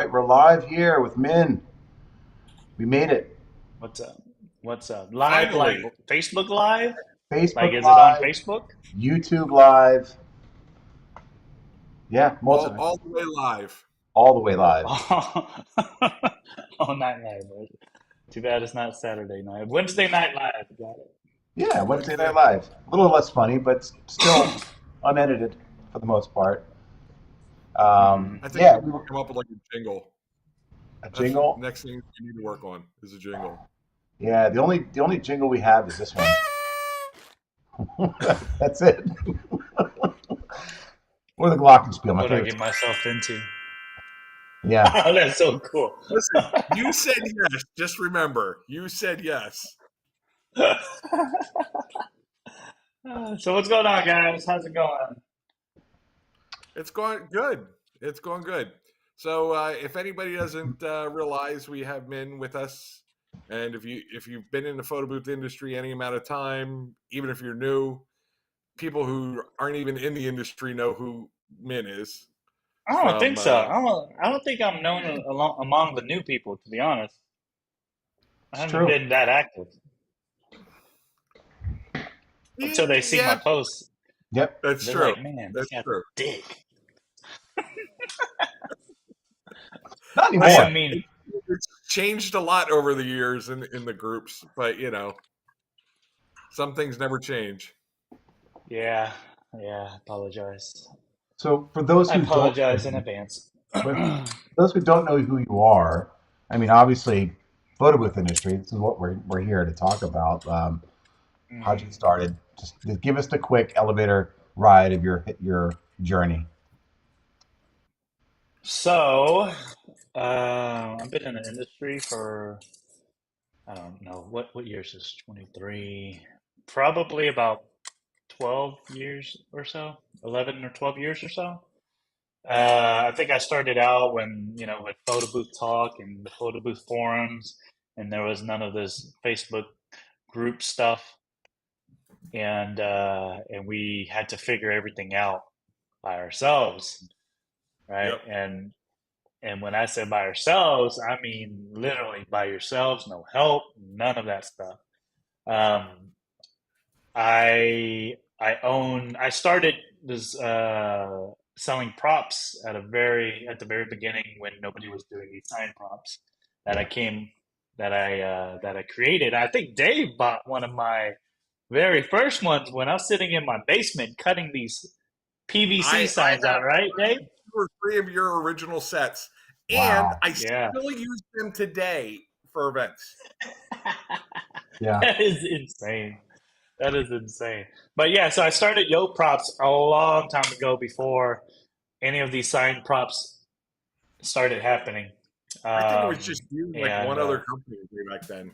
right, we're live here with Min. We made it. What's up? What's up? Live, like Finally. Facebook Live? Like, Facebook is it on Live, Facebook? YouTube Live. Yeah, most of it. All the way live. All the way live. Oh, all night live. Right? Too bad it's not Saturday night. Wednesday night live. Got it. Yeah, Wednesday Wednesday. Night Live. A little less funny, but still unedited for the most part. Hmm. I think Yeah, we we need were to come up with like a jingle. a That's the jingle. next thing we need to work on is a jingle. Yeah, the only jingle we have is this one. That's it. Or the Glockenspiel, my What I favorite. get myself into? Yeah. Oh, that's so cool. Listen, you said yes. Just remember, you said yes. So what's going on, guys? How's it going? It's going good. It's going good. So if anybody doesn't realize, we have Min with us, and if you've been in the photo booth industry any amount of time, even if you're new, people who aren't even in the industry know who Min is I don't think from. so. I don't think I'm known among the new people, to be honest. I It's haven't true. been that active until they see my Yeah, posts. Yep. that's They're true. like, man, this That's guy's a true. dick. Not I Listen, anymore. didn't mean, it's changed a lot over the years in the groups, but some things never change. yeah, yeah, I apologize. So for those I who don't know apologize in you, advance. but those who don't know who you are, I mean, obviously, photo booth industry. This is what we're here to talk about. How'd you get Mhm. started? Just give us the quick elevator ride of your journey. So, I've been in the industry for, I don't know, what year is this? 23, probably about 12 years or so, 11 or 12 years or so. I think I started out when, with photo booth talk and the photo booth forums, and there was none of this Facebook group stuff. And we had to figure everything out by ourselves, right? Yep. And when I say by ourselves, I mean literally by yourselves, no help, none of that stuff. Um, I started this selling props at the very beginning when nobody was doing these sign props that I came that I created. I think Dave bought one of my very first ones when I was sitting in my basement cutting these PVC I signs out, right, Dave? have 2 or 3 of your original sets, and Wow. I Yeah. still use them today for events. Yeah. That is insane. That is insane. But yeah, so I started Yo Props a long time ago before any of these sign props started happening. I think it was just Um, you, like and one other uh, company way back then.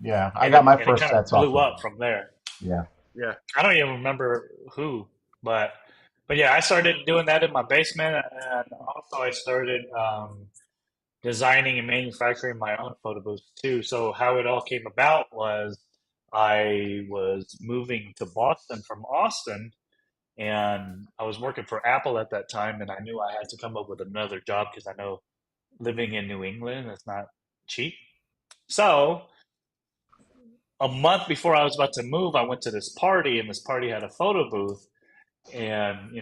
Yeah. I and got it my and it first kind of sets off blew of. up from there. Yeah. Yeah. I don't even remember who, but but yeah, I started doing that in my basement, and also I started designing and manufacturing my own photo booths too. So how it all came about was I was moving to Boston from Austin, and I was working for Apple at that time, and I knew I had to come up with another job because I know living in New England is not cheap. So a month before I was about to move, I went to this party, and this party had a photo booth. And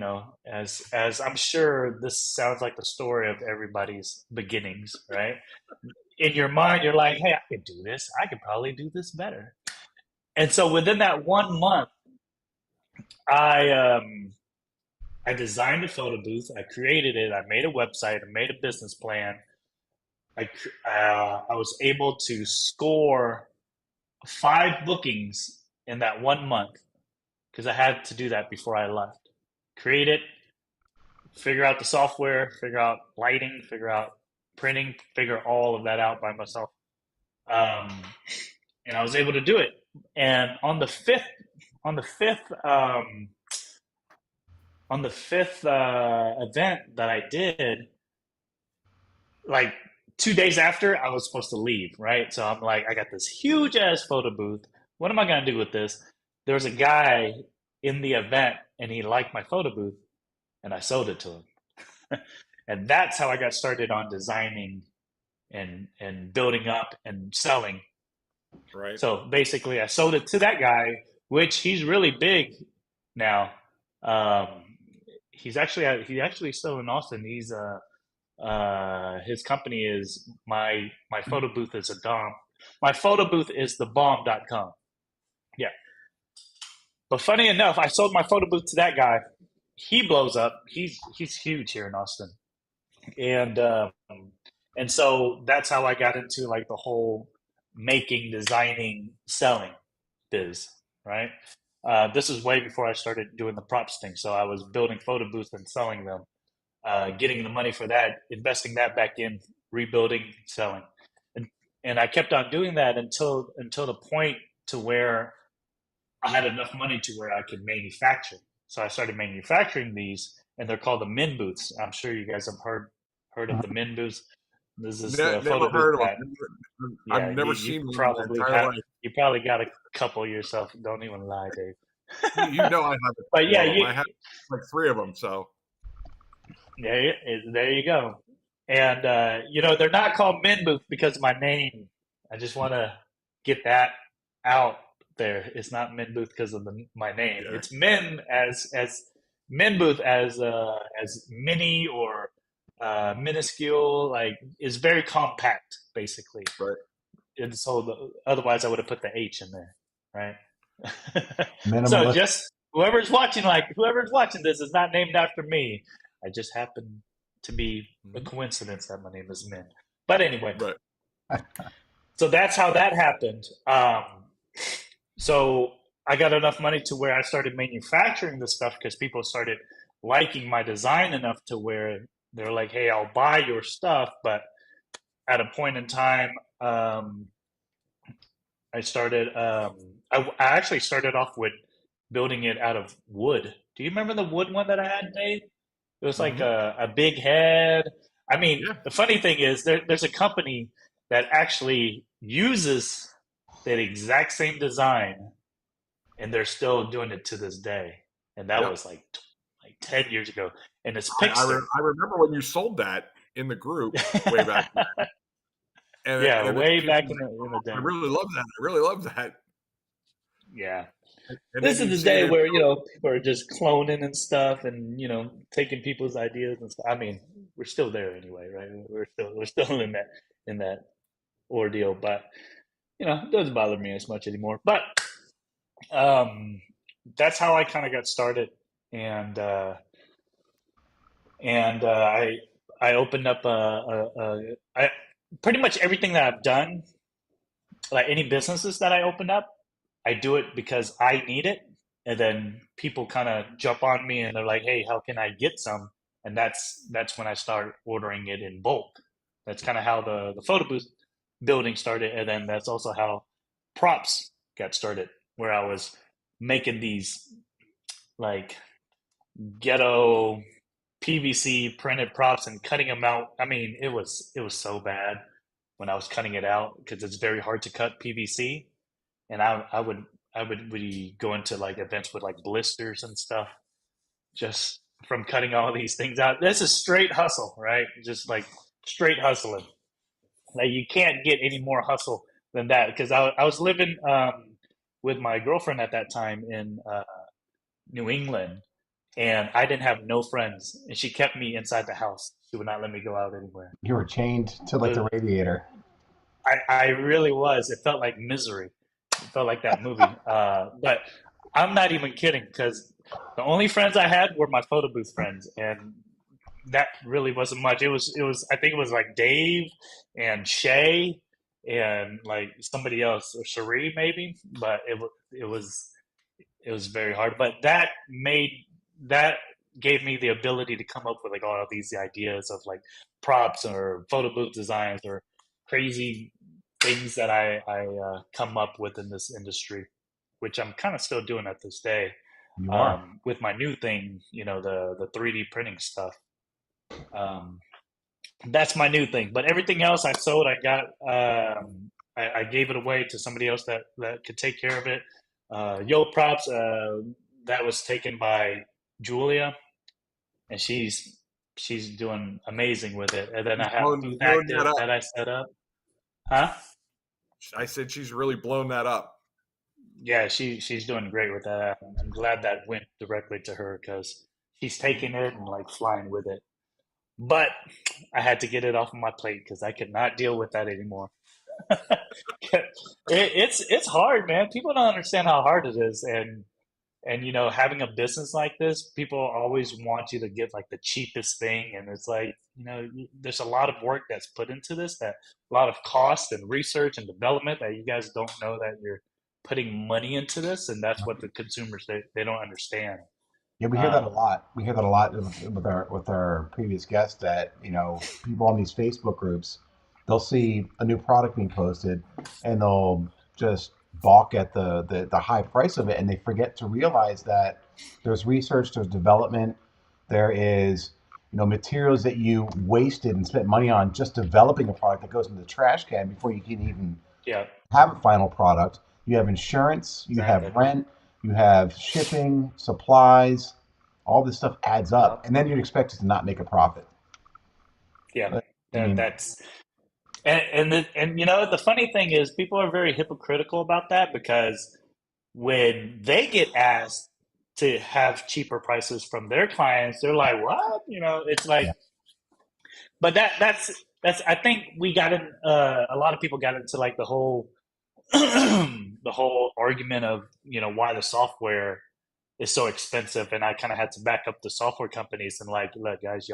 as I'm sure this sounds like the story of everybody's beginnings, right? In your mind, you're like, "Hey, I could do this. I could probably do this better." And so within that 1 month, I I designed a photo booth. I created it. I made a website. I made a business plan. I was able to score 5 bookings in that 1 month because I had to do that before I left. Create it, figure out the software, figure out lighting, figure out printing, figure all of that out by myself. Um, and I was able to do it. And on the fifth, on the fifth event that I did, like 2 days after, I was supposed to leave, right? So I'm like, I got this huge ass photo booth. What am I gonna do with this? There was a guy in the event, and he liked my photo booth, and I sold it to him. And that's how I got started on designing and building up and selling. Right. So basically, I sold it to that guy, which he's really big now. Um, he's actually still in Austin. He's his company is my photo booth is a dom. My photo booth is thebomb.com. Yeah. But funny enough, I sold my photo booth to that guy. He blows up. He's huge here in Austin, and so that's how I got into like the whole making, designing, selling biz. Right. This is way before I started doing the props thing. So I was building photo booths and selling them, getting the money for that, investing that back in, rebuilding, selling, and I kept on doing that until the point to where I had enough money to where I could manufacture. So I started manufacturing these, and they're called the Min booths. I'm sure you guys have heard of the Min booths. This is the Never photo booth heard of that, them. I've yeah, never you seen one in my probably entire have. life. You probably got a couple yourself. Don't even lie, Dave. You know, I have a But couple yeah, of them. I have like 3 of them. So there you go. And they're not called Min booths because of my name. I just want to get that out there. It's not Min booth because of my name. yeah, It's Min as Min booth as mini or minuscule. Like is very compact, basically. right. And so otherwise, I would have put the H in there, right? So Minimalist. just whoever's watching this is not named after me. I just happen to be a coincidence that my name is Min. But anyway, Right. so that's how that happened. So I got enough money to where I started manufacturing the stuff because people started liking my design enough to where they're like, "Hey, I'll buy your stuff." But at a point in time, I started. I actually started off with building it out of wood. Do you remember the wood one that I had, Dave? It was like a big head. I mean, Yeah. the funny thing is there's a company that actually uses that exact same design, and they're still doing it to this day. And that Yep. was like 10 years ago. And it's I Pixter. remember when you sold that in the group way back then. Yeah, And way people back were like, in the "Oh, I day. really love that. I really love that." Yeah. And then This is you'd the see it day in where people are just cloning and stuff, and taking people's ideas and stuff. I mean, we're still there anyway, right? We're still in that ordeal, but it doesn't bother me as much anymore. But um, that's how I kind of got started, and I opened up I pretty much everything that I've done, like any businesses that I opened up, I do it because I need it. And then people kind of jump on me and they're like, "Hey, how can I get some?" And that's when I start ordering it in bulk. That's kind of how the photo booth building started, and then that's also how props got started, where I was making these like ghetto PVC printed props and cutting them out. I mean, it was so bad when I was cutting it out because it's very hard to cut PVC, and I would really go into like events with like blisters and stuff just from cutting all these things out. This is straight hustle, right? Just like straight hustling. Like you can't get any more hustle than that because I was living with my girlfriend at that time in New England, and I didn't have no friends, and she kept me inside the house. She would not let me go out anywhere. You were chained to like the radiator. I really was. It felt like misery. It felt like that movie. But I'm not even kidding because the only friends I had were my photo booth friends, and that really wasn't much. It was. I think it was like Dave and Shay and like somebody else or Cherie maybe. But it was very hard. But that gave me the ability to come up with like all of these ideas of like props or photo booth designs or crazy things that I come up with in this industry, which I'm kind of still doing at this day. You are. With my new thing, the 3D printing stuff. Um, that's my new thing. But everything else I sold, I got. I gave it away to somebody else that could take care of it. Yo props. That was taken by Julia, and she's she's doing amazing with it. And then I She's have Booth blown that Active up. that I set up. Huh? I said she's really blown that up. Yeah, she's doing great with that. I'm glad that went directly to her because she's taking it and like flying with it. But I had to get it off of my plate because I could not deal with that anymore. It's hard, man. People don't understand how hard it is, and having a business like this, people always want you to get like the cheapest thing, and it's like there's a lot of work that's put into this, that a lot of cost and research and development that you guys don't know that you're putting money into this, and that's what the consumers they don't understand. Yeah, we hear that a Um, lot. We hear that a lot with our previous guests that, people on these Facebook groups, they'll see a new product being posted and they'll just balk at the high price of it, and they forget to realize that there's research, there's development, there is, materials that you wasted and spent money on just developing a product that goes in the trash can before you can even yeah, have a final product. You have insurance, you exactly. have rent, you have shipping, supplies, all this stuff adds up, Yep. and then you'd expect it to not make a profit. Yeah, But, I that mean, that's and the funny thing is people are very hypocritical about that because when they get asked to have cheaper prices from their clients, they're like, "What?" It's like, yeah, but that's. I think we got in. A lot of people got into like the whole the whole argument of why the software is so expensive, and I kind of had to back up the software companies and like, look, guys,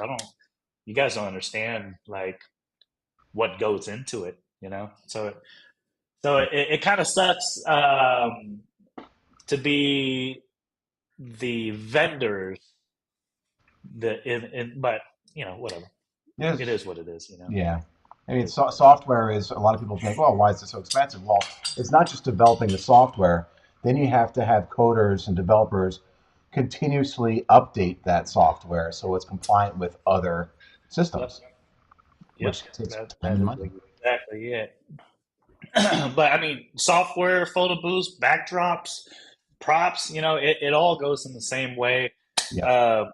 you guys don't understand like what goes into it. So it kind of sucks to be the vendors but whatever. It yes, is what it is. yeah. I mean, software is, a lot of people think, well, why is it so expensive? Well, it's not just developing the software. Then you have to have coders and developers continuously update that software so it's compliant with other Yep. systems, Yep. which takes time That and is money. exactly it. But I mean, software, photo booths, backdrops, props, it all goes in the same way. Yeah.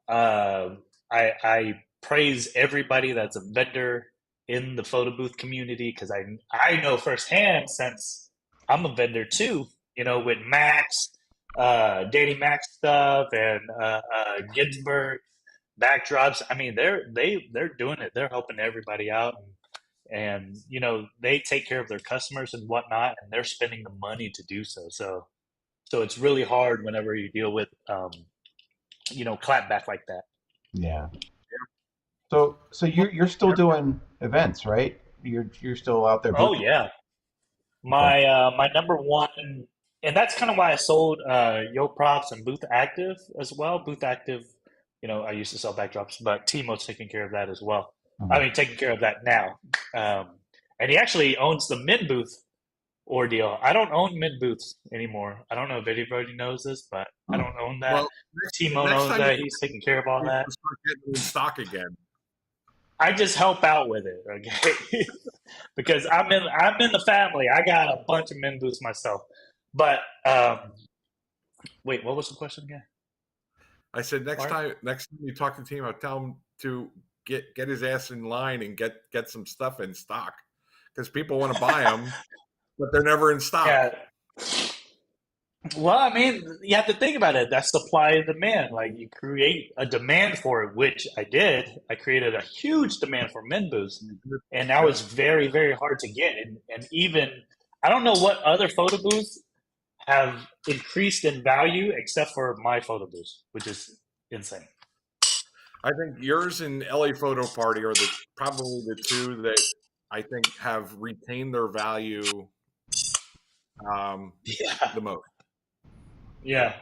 Uh, uh, I praise everybody that's a vendor in the photo booth community because I know firsthand since I'm a vendor too. With Max, Danny Max stuff, and Ginsburg backdrops. I mean, they're doing it. They're helping everybody out, and they take care of their customers and whatnot, and they're spending the money to do so. So it's really hard whenever you deal with clapback like that. Yeah. So you're still doing events, right? You're still out there Oh boothing. yeah, Okay. my number one, and that's kind of why I sold Yo Props and Booth Active as well. Booth Active, I used to sell backdrops, but Timo's taking care of that as well. I Mhm. mean, taking care of that now, and he actually owns the Min Booth ordeal. I don't own Min Booths anymore. I don't know if anybody knows this, but I Hmm. don't own that. Well, Timo next owns time you that. He's taking care of all need that. to start getting them in stock again. I just help out with it, okay? Because I'm in the family. I got a bunch of men boots myself. But wait, what was the question again? I said Art? next time you talk to the team, I'll tell him to get his ass in line and get some stuff in stock because people want to buy them, but they're never in stock. Yeah. Well, I mean, you have to think about it. That's supply and demand. Like you create a demand for it, which I did. I created a huge demand for men boots, and that Good. was very, very hard to get. And even I don't know what other photo booths have increased in value except for my photo booths, which is insane. I think yours and LA Photo Party are the probably the two that I think have retained their value um, Yeah, the most. yeah,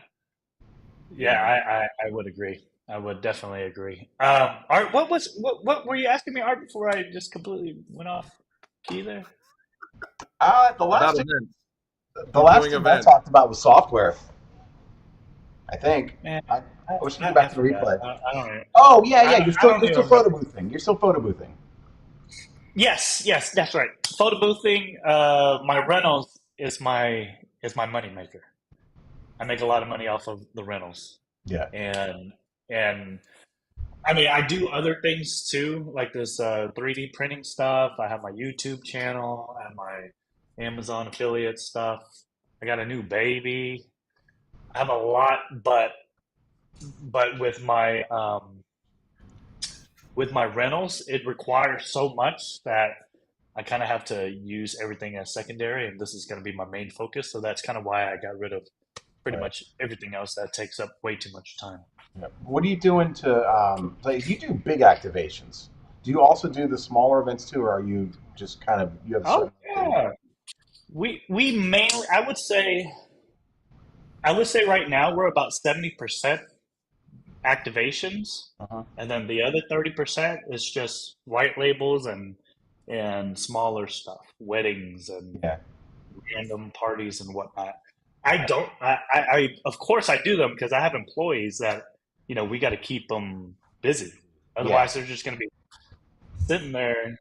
You yeah. know, I would agree. I would definitely agree. Art, what were you asking me, Art? Before I just completely went off key there. The about last thing, events, the you last doing thing I events. talked about was software. I think. Man, I was thinking I back to the forgot. replay. I don't. Even, Oh yeah, yeah. You're I still don't you're even still photo remember. boothing. You're still photo boothing. Yes, yes, that's right. Photo boothing. My rentals is my money maker. I make a lot of money off of the rentals, Yeah. and and I mean, I do other things too, like this 3D printing stuff. I have my YouTube channel, I have my Amazon affiliate stuff. I got a new baby. I have a lot, but with my rentals, it requires so much that I kind of have to use everything as secondary, and this is going to be my main focus. So that's kind of why I got rid of pretty Right. much everything else that takes up way too much time. Yeah. What are you doing to like? You do big activations. Do you also do the smaller events too, or are you just kind of you have a Oh certain thing? yeah, we mainly I would say right now we're about 70% activations, Uh-huh. and then the other 30% is just white labels and smaller stuff, weddings and Yeah. random parties and whatnot. I don't. I of course I do them because I have employees that we got to keep them busy. Yeah. Otherwise, they're just going to be sitting there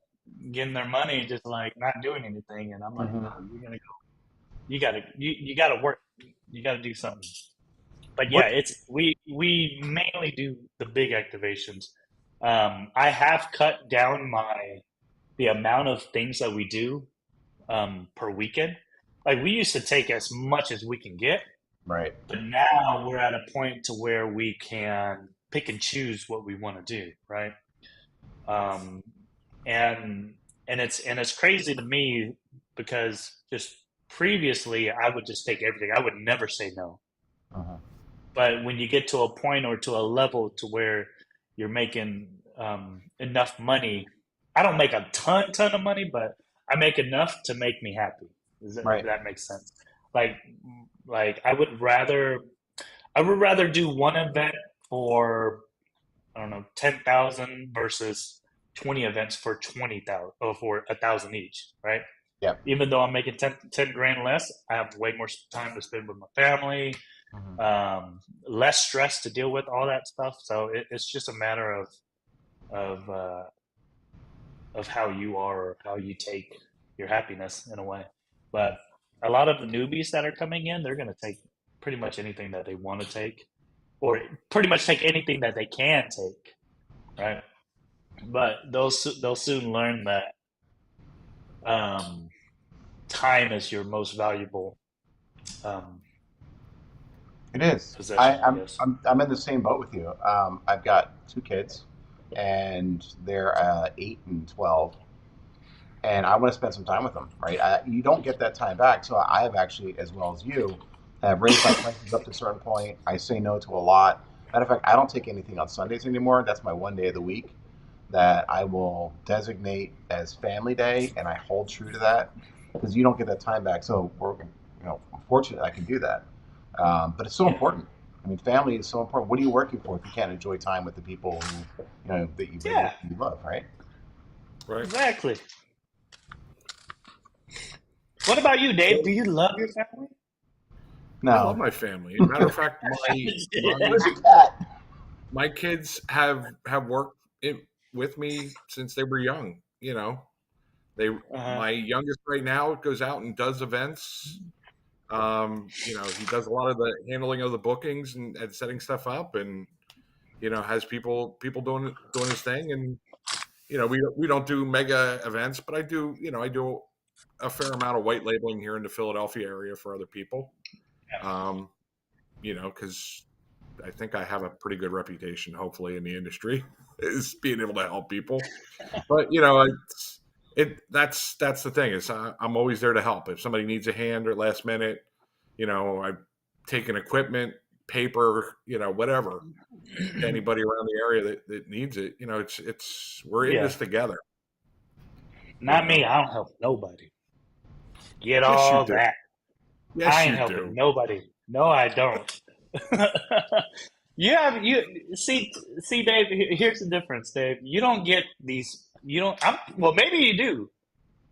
getting their money, just like not doing anything. And I'm like, Hmm. no, you're gonna go. You gotta work. You gotta do something. But yeah, What we mainly do the big activations. I have cut down the amount of things that we do per weekend. Like we used to take as much as we can get, Right. but now we're at a point to where we can pick and choose what we want to do, right? Um, and it's crazy to me because just previously I would just take everything. I would never say no. Uh-huh. But when you get to a point or to a level to where you're making enough money, I don't make a ton of money, but I make enough to make me happy. If Right. that makes sense. Like like I would rather do one event for I don't know 10,000 versus 20 events for 20,000 or for 1,000 each, right? Yeah. Even though I'm making 10 grand less, I have way more time to spend with my family, Hmm. less stress to deal with all that stuff. So it's just a matter of uh, of how you are or how you take your happiness in a way. But a lot of the newbies that are coming in, they're going to take pretty much anything that they want to take, or pretty much take anything that they can take, right? But they'll soon learn that um, time is your most valuable um, It is. possession, I guess. I'm in the same boat with you. I've got two kids, and they're 8 and 12, and I want to spend some time with them. Right. You don't get that time back. So I have actually, as well as you, have raised my prices up to a certain point. I say no to a lot. Matter of fact, I don't take anything on Sundays anymore. That's my one day of the week that I will designate as family day, and I hold true to that because you don't get that time back. So I'm fortunate I can do that. But it's so Yeah, important. I mean, family is so important. What are you working for if you can't enjoy time with the people who, yeah, you love, right? right? exactly. What about you, Dave? Do you love your family? I love No. my family. Matter of fact, Where's your cat? my kids have worked with me since they were young. They Uh-huh. my youngest right now goes out and does events. He does a lot of the handling of the bookings and setting stuff up, and has people doing his thing. And we don't do mega events, but I do a fair amount of white labeling here in the Philadelphia area for other people. Um, because I think I have a pretty good reputation, hopefully, in the industry, is being able to help people. But that's the thing is I'm always there to help. If somebody needs a hand or last minute, I've taken equipment, paper, whatever to anybody around the area that needs it. It's we're in Yeah, this together. You not me. know, I don't help nobody. Get yes, you all do. that. I Yes, ain't you helping do. nobody. No, I don't. You see, Dave. Here's the difference, Dave. You don't get these. You don't. Well, maybe you do,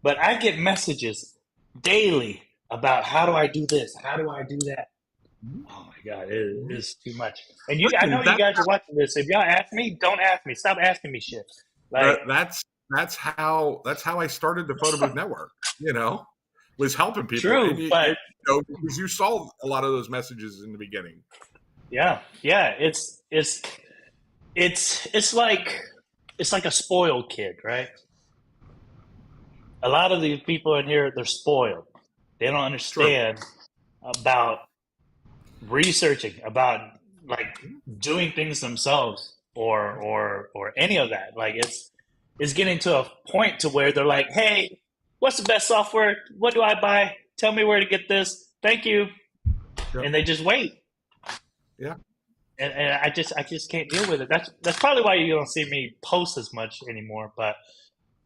but I get messages daily about how do I do this? How do I do that? Oh my God, it is too much. And I know Listen, you guys are watching this. If y'all ask me, don't ask me. Stop asking me shit. Like, that's how I started the Photo Booth Network. Was helping people, and true, but because you saw a lot of those messages in the beginning. yeah, yeah. It's it's like a spoiled kid, right? A lot of these people in here, they're spoiled. They don't True. understand about researching, about like doing things themselves, or any of that. Like it's getting to a point to where they're like, hey, what's the best software? What do I buy? Tell me where to get this. Thank you. Yeah. And they just wait. Yeah. And I just can't deal with it. That's probably why you don't see me post as much anymore.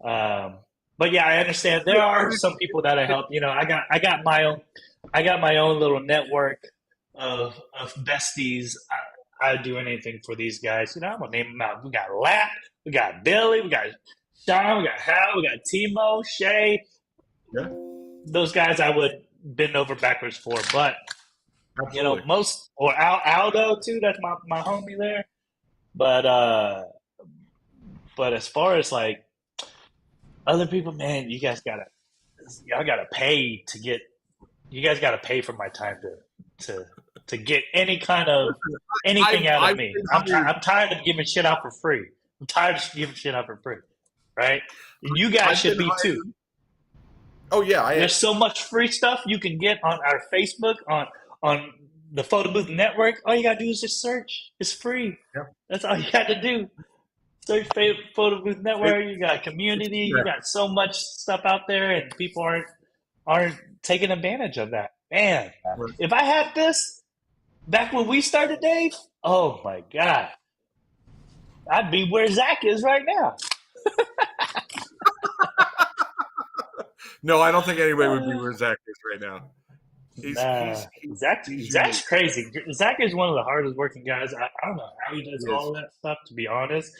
Um, but yeah, I understand there are some people that I help. I got my own little network of besties. I'd do anything for these guys. I'm gonna name them out. We got Lap, we got Billy, we got Sean, we got Hal, we got Timo, Shay. Yeah. Those guys I would bend over backwards for. But Absolutely. most or Aldo too. That's my homie there. But but as far as like other people, man, y'all gotta pay to get. You guys gotta pay for my time to to get any kind of anything out of I've me. been I'm hired. I'm tired of giving shit out for free. I'm tired of giving shit out for free, right? And you guys I've should been be too. hired. Oh yeah, I am. There's so much free stuff you can get on our Facebook, on the Photo Booth Network. All you gotta do is just search. It's free. Yeah. That's all you got to do. Search Photo Booth Network. You got It's community. You correct. got so much stuff out there, and people aren't taking advantage of that. Man, Right. if I had this back when we started, Dave, oh my god, I'd be where Zach is right now. No, I don't think anybody would be Uh, where Zach is right now. He's nah, he's he, Zach, he's Zach's unique. crazy. Zach is one of the hardest working guys. I don't know how he does He is. all that stuff, to be honest,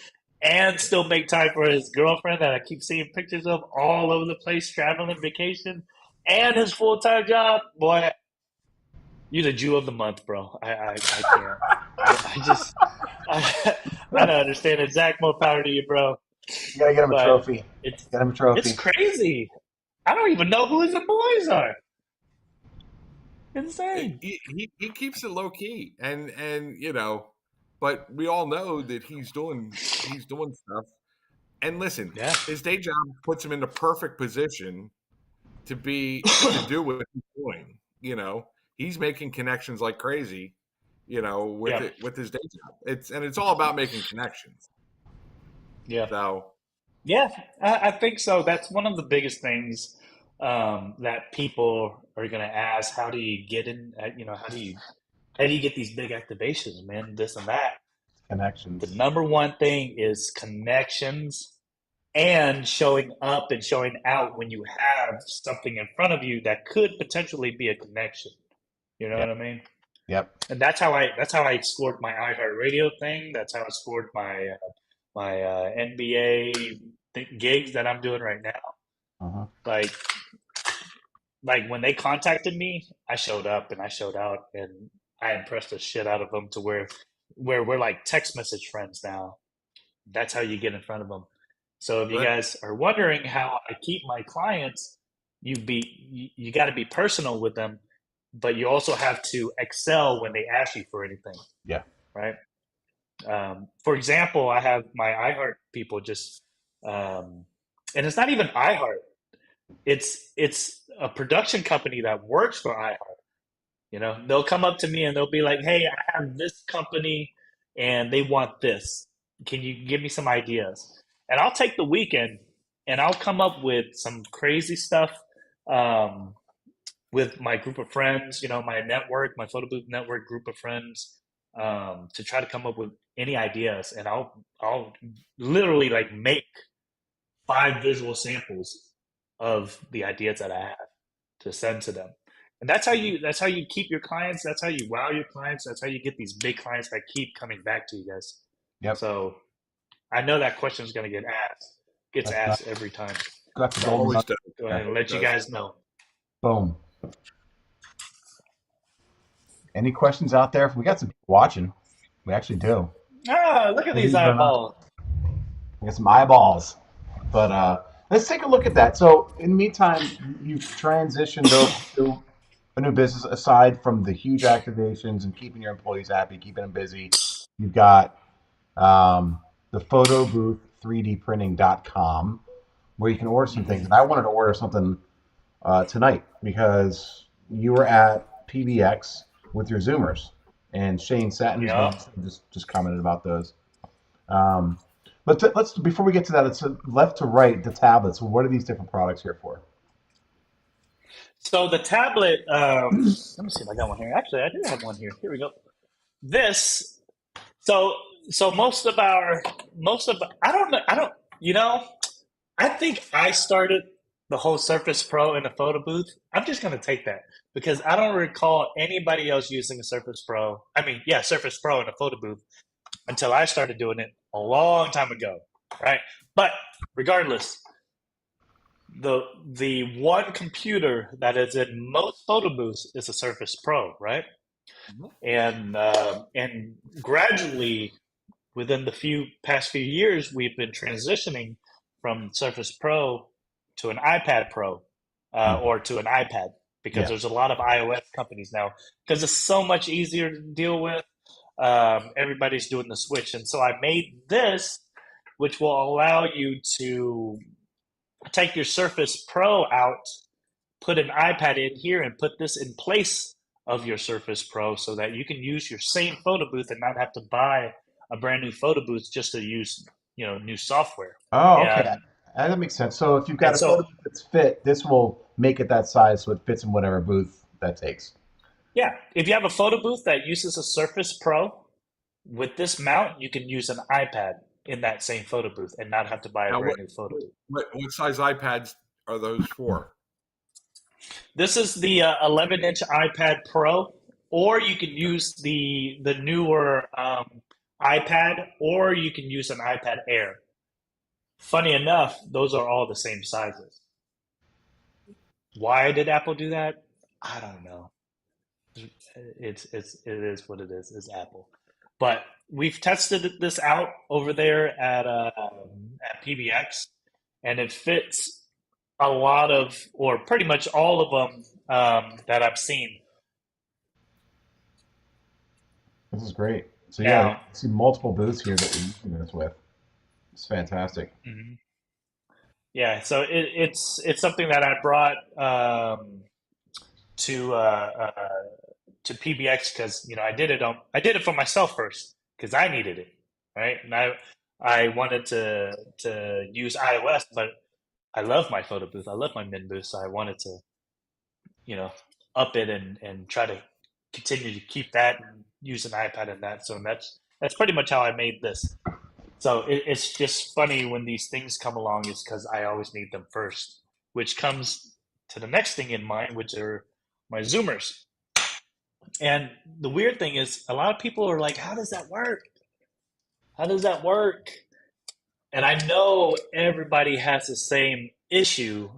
and still make time for his girlfriend that I keep seeing pictures of all over the place, traveling, vacation, and his full time job. Boy, you're the Jew of the month, bro. I can't. I just I don't understand it. Zach, more power to you, bro. You gotta get him a But trophy. it's Get him a it's trophy. crazy. I don't even know who his employees are. Insane. He keeps it low key, and but we all know that he's doing stuff. And listen, Yeah. his day job puts him in the perfect position to do what he's doing. He's making connections like crazy. Yeah. With his day job. It's all about making connections. Yeah. So Yeah. I think so. That's one of the biggest things that people are going to ask. How do you get in? How do you get these big activations, man? This and that. The Connections. number one thing is connections and showing up and showing out when you have something in front of you that could potentially be a connection. You know Yep. what I mean? Yep. And that's how I scored my iHeartRadio thing. That's how I scored my NBA gigs that I'm doing right now. Uh-huh. Like when they contacted me, I showed up and I showed out, and I impressed the shit out of them to where we're like text message friends now. That's how you get in front of them. So if you good. guys are wondering how I keep my clients, you got to be personal with them, but you also have to excel when they ask you for anything, Yeah. right? For example, I have my iHeart people um, and it's not even iHeart. It's a production company that works for iHeart. They'll come up to me and they'll be like, "Hey, I have this company, and they want this. Can you give me some ideas?" And I'll take the weekend and I'll come up with some crazy stuff um, with my group of friends. My network, my photo booth network group of friends, to try to come up with any ideas, and I'll literally like make 5 visual samples of the ideas that I have to send to them. And that's how you keep your clients. That's how you wow your clients. That's how you get these big clients that keep coming back to you guys. Yep. So I know that question is going to gets That's not asked every time. got the So golden Always nugget does. go ahead there. and let you Does. guys know. Boom. Any questions out there? We got some people watching. We actually do. Look at these Believe it or not. eyeballs. We got some eyeballs. But let's take a look at that. So in the meantime, you've transitioned over to a new business aside from the huge activations and keeping your employees happy, keeping them busy. You've got the photobooth3dprinting.com, where you can order some things. And I wanted to order something tonight because you were at PBX with your Zoomers, and Shane Satin, who's been Yep. on, just commented about those. Um, but let's before we get to that, it's left to right the tablets. What are these different products here for? So the tablet, let me see if I got one here. Actually, I do have one here. Here we go. This, so so most of I don't you know I think I started the whole Surface Pro in a photo booth. I'm just gonna take that because I don't recall anybody else using a Surface Pro. I mean, yeah, Surface Pro in a photo booth until I started doing it a long time ago, right? But regardless, the one computer that is in most photo booths is a Surface Pro, right? Mhm. And gradually within the past few years, we've been transitioning from Surface Pro to an iPad Pro Mhm. or to an iPad because Yeah. there's a lot of iOS companies now because it's so much easier to deal with. Everybody's doing the switch, and so I made this, which will allow you to take your Surface Pro out, put an iPad in here, and put this in place of your Surface Pro so that you can use your same photo booth and not have to buy a brand new photo booth just to use new software. Oh, okay. And That makes sense. So if you've got and a photo so booth that's fit, this will make it that size so it fits in whatever booth that takes. yeah, if you have a photo booth that uses a Surface Pro with this mount, you can use an iPad in that same photo booth and not have to buy a Now, brand new photo booth. what size iPads are those for? This is the 11-inch iPad Pro, or you can use the newer iPad, or you can use an iPad Air. Funny enough, those are all the same sizes. Why did Apple do that? I don't know. It is what it is. It's Apple, but we've tested this out over there at PBX, and it fits a lot of, or pretty much all of them that I've seen This is great. So yeah, you now. see multiple booths here that you're using this with. It's fantastic. Mhm. Yeah, so it's something that I brought to uh, uh, to PBX because I did it for myself first because I needed it, right? And I wanted to use iOS, but I love my photo booth. I love my min booth, so I wanted to you know up it and try to continue to keep that and use an iPad in that. So that's pretty much how I made this. So it's just funny when these things come along, is because I always need them first, which comes to the next thing in mind, which are my Zoomers. And the weird thing is, a lot of people are like, "How does that work? How does that work?" And I know everybody has the same issue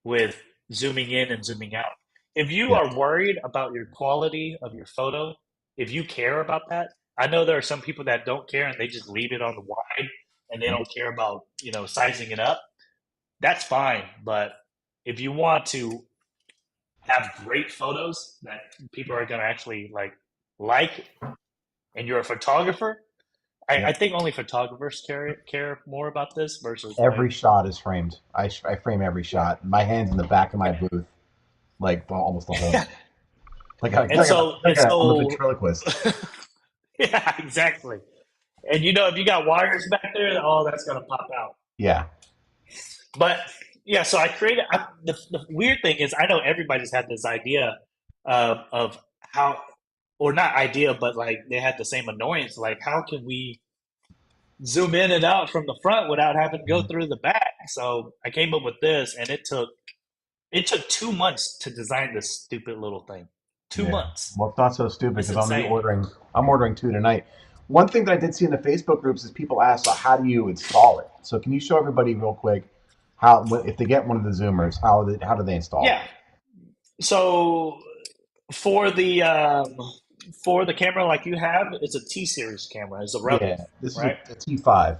with zooming in and zooming out. If you Yeah. are worried about your quality of your photo, if you care about that, I know there are some people that don't care and they just leave it on the wide and they don't care about, sizing it up. That's fine. But if you want to have great photos that people are going to actually like, and you're a photographer, I Yep. think only photographers care more about this versus Every shot is framed. I frame every shot. My hand's in the back of my booth, like almost the whole yeah. night. And so and I'm a so ventriloquist. yeah, exactly. And if you got wires back there, oh, that's gonna pop out. Yeah. But yeah, so the weird thing is, I know everybody's had this idea of how, or not idea, but like they had the same annoyance. Like, how can we zoom in and out from the front without having to go Mhm. through the back? So I came up with this, and it took 2 months to design this stupid little thing. Two Yeah. months. Well, it's not so stupid It's because I'm gonna be insane. ordering. I'm ordering two tonight. One thing that I did see in the Facebook groups is people ask, "So how do you install it?" So can you show everybody real quick if they get one of the Zoomers, how do they install Yeah. So for the um, for the camera like you have, it's a T series camera. It's a it? Rebel, Yeah, this is right? a T5.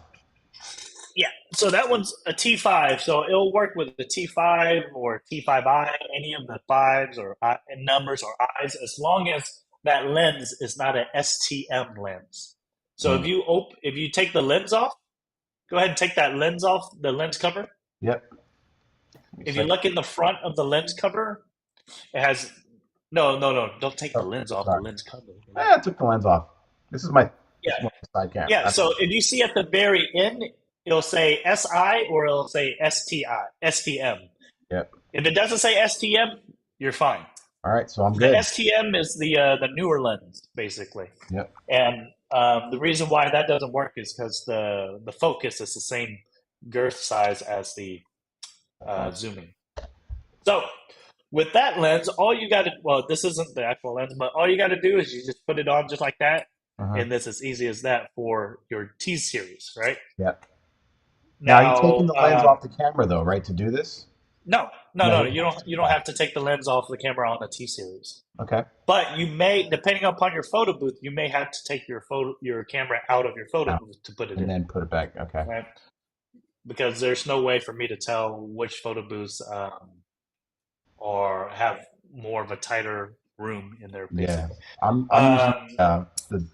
Yeah. So that one's a T5. So it'll work with the T5 or T5i, any of the fives or numbers or eyes, as long as that lens is not an STM lens. So Mm. if you take the lens off, go ahead and take that lens off, the lens cover. Yep. If you look in the front of the lens cover, it has no. Don't take the Oh, lens off the sorry. lens cover. I took the lens off. This is my Yeah, side cam. yeah. So if you see at the very end, it'll say SI or it'll say STI, STM. Yep. If it doesn't say STM, you're fine. All right, so I'm The good. STM is the newer lens, basically. Yep. And the reason why that doesn't work is because the focus is the same girth size as the Okay. zooming. So with that lens, all you got to, well, this isn't the actual lens, but all you got to do is you just put it on just like that. Uh-huh. And this is easy as that for your T series, right? Yep. Now, are you taking Now, the lens off the camera though, right, to do this? no. You You don't have to take the lens off the camera on the T series. Okay. But you may, depending upon your photo booth, you may have to take your camera out of your photo Out. booth to put it And in, then put it back. Okay. right? Because there's no way for me to tell which photo booths or have more of a tighter room in there, Yeah. basically. I'm using Um,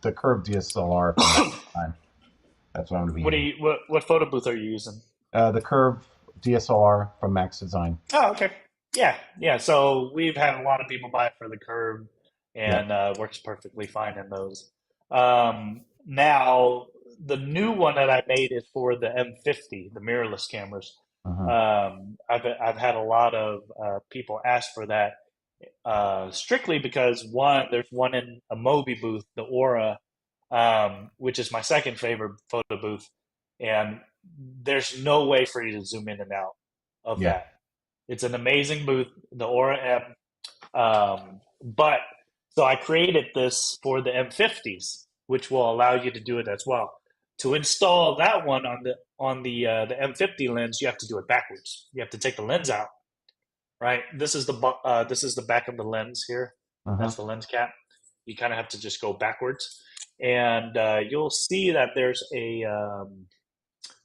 the curved DSLR from that time. That's what I'm gonna be using. what photo booth are you using? The curved DSLR from Max Design. Oh, okay. Yeah. So we've had a lot of people buy it for the curve, Yep. and works perfectly fine in those. Now the new one that I made is for the M50, the mirrorless cameras. Uh-huh. I've had a lot of people ask for that, strictly because there's one in a Mobi booth, the Aura, which is my second favorite photo booth, and there's no way for you to zoom in and out of Yeah. that. It's an amazing booth, the Aura M. But so I created this for the M50s, which will allow you to do it as well. To install that one the M50 lens, you have to do it backwards. You have to take the lens out, right? This is the back of the lens here. Uh-huh. That's the lens cap. You kind of have to just go backwards, and you'll see that there's a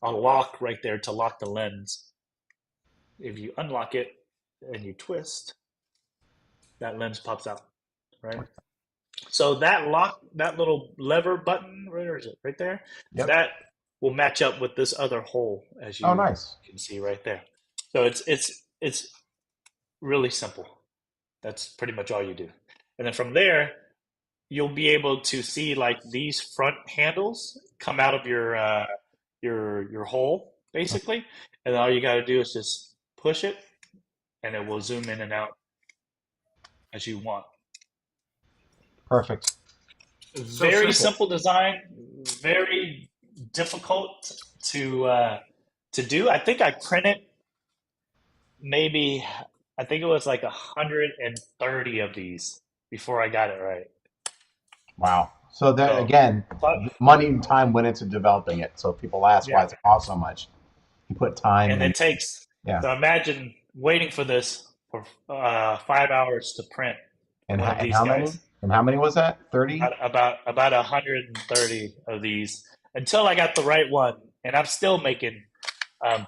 lock right there to lock the lens. If you unlock it and you twist, that lens pops out, right? So that little lever button, where is it? Right there. Yep. That will match up with this other hole, as Oh, you nice. can see right there. So it's really simple. That's pretty much all you do, and then from there, you'll be able to see like these front handles come out of your hole, basically, and all you got to do is just push it, and it will zoom in and out as you want. Perfect. It's so Very simple. simple design, very difficult to do. I think I printed maybe, I think it was like 130 of these before I got it right. Wow. So that So, again, but money and time went into developing it. So people ask why yeah, it cost so much. You put time and and it takes. yeah. So imagine waiting for this for 5 hours to print one of And these how many? guys. And how many was that? 30? About 130 of these until I got the right one, and I'm still making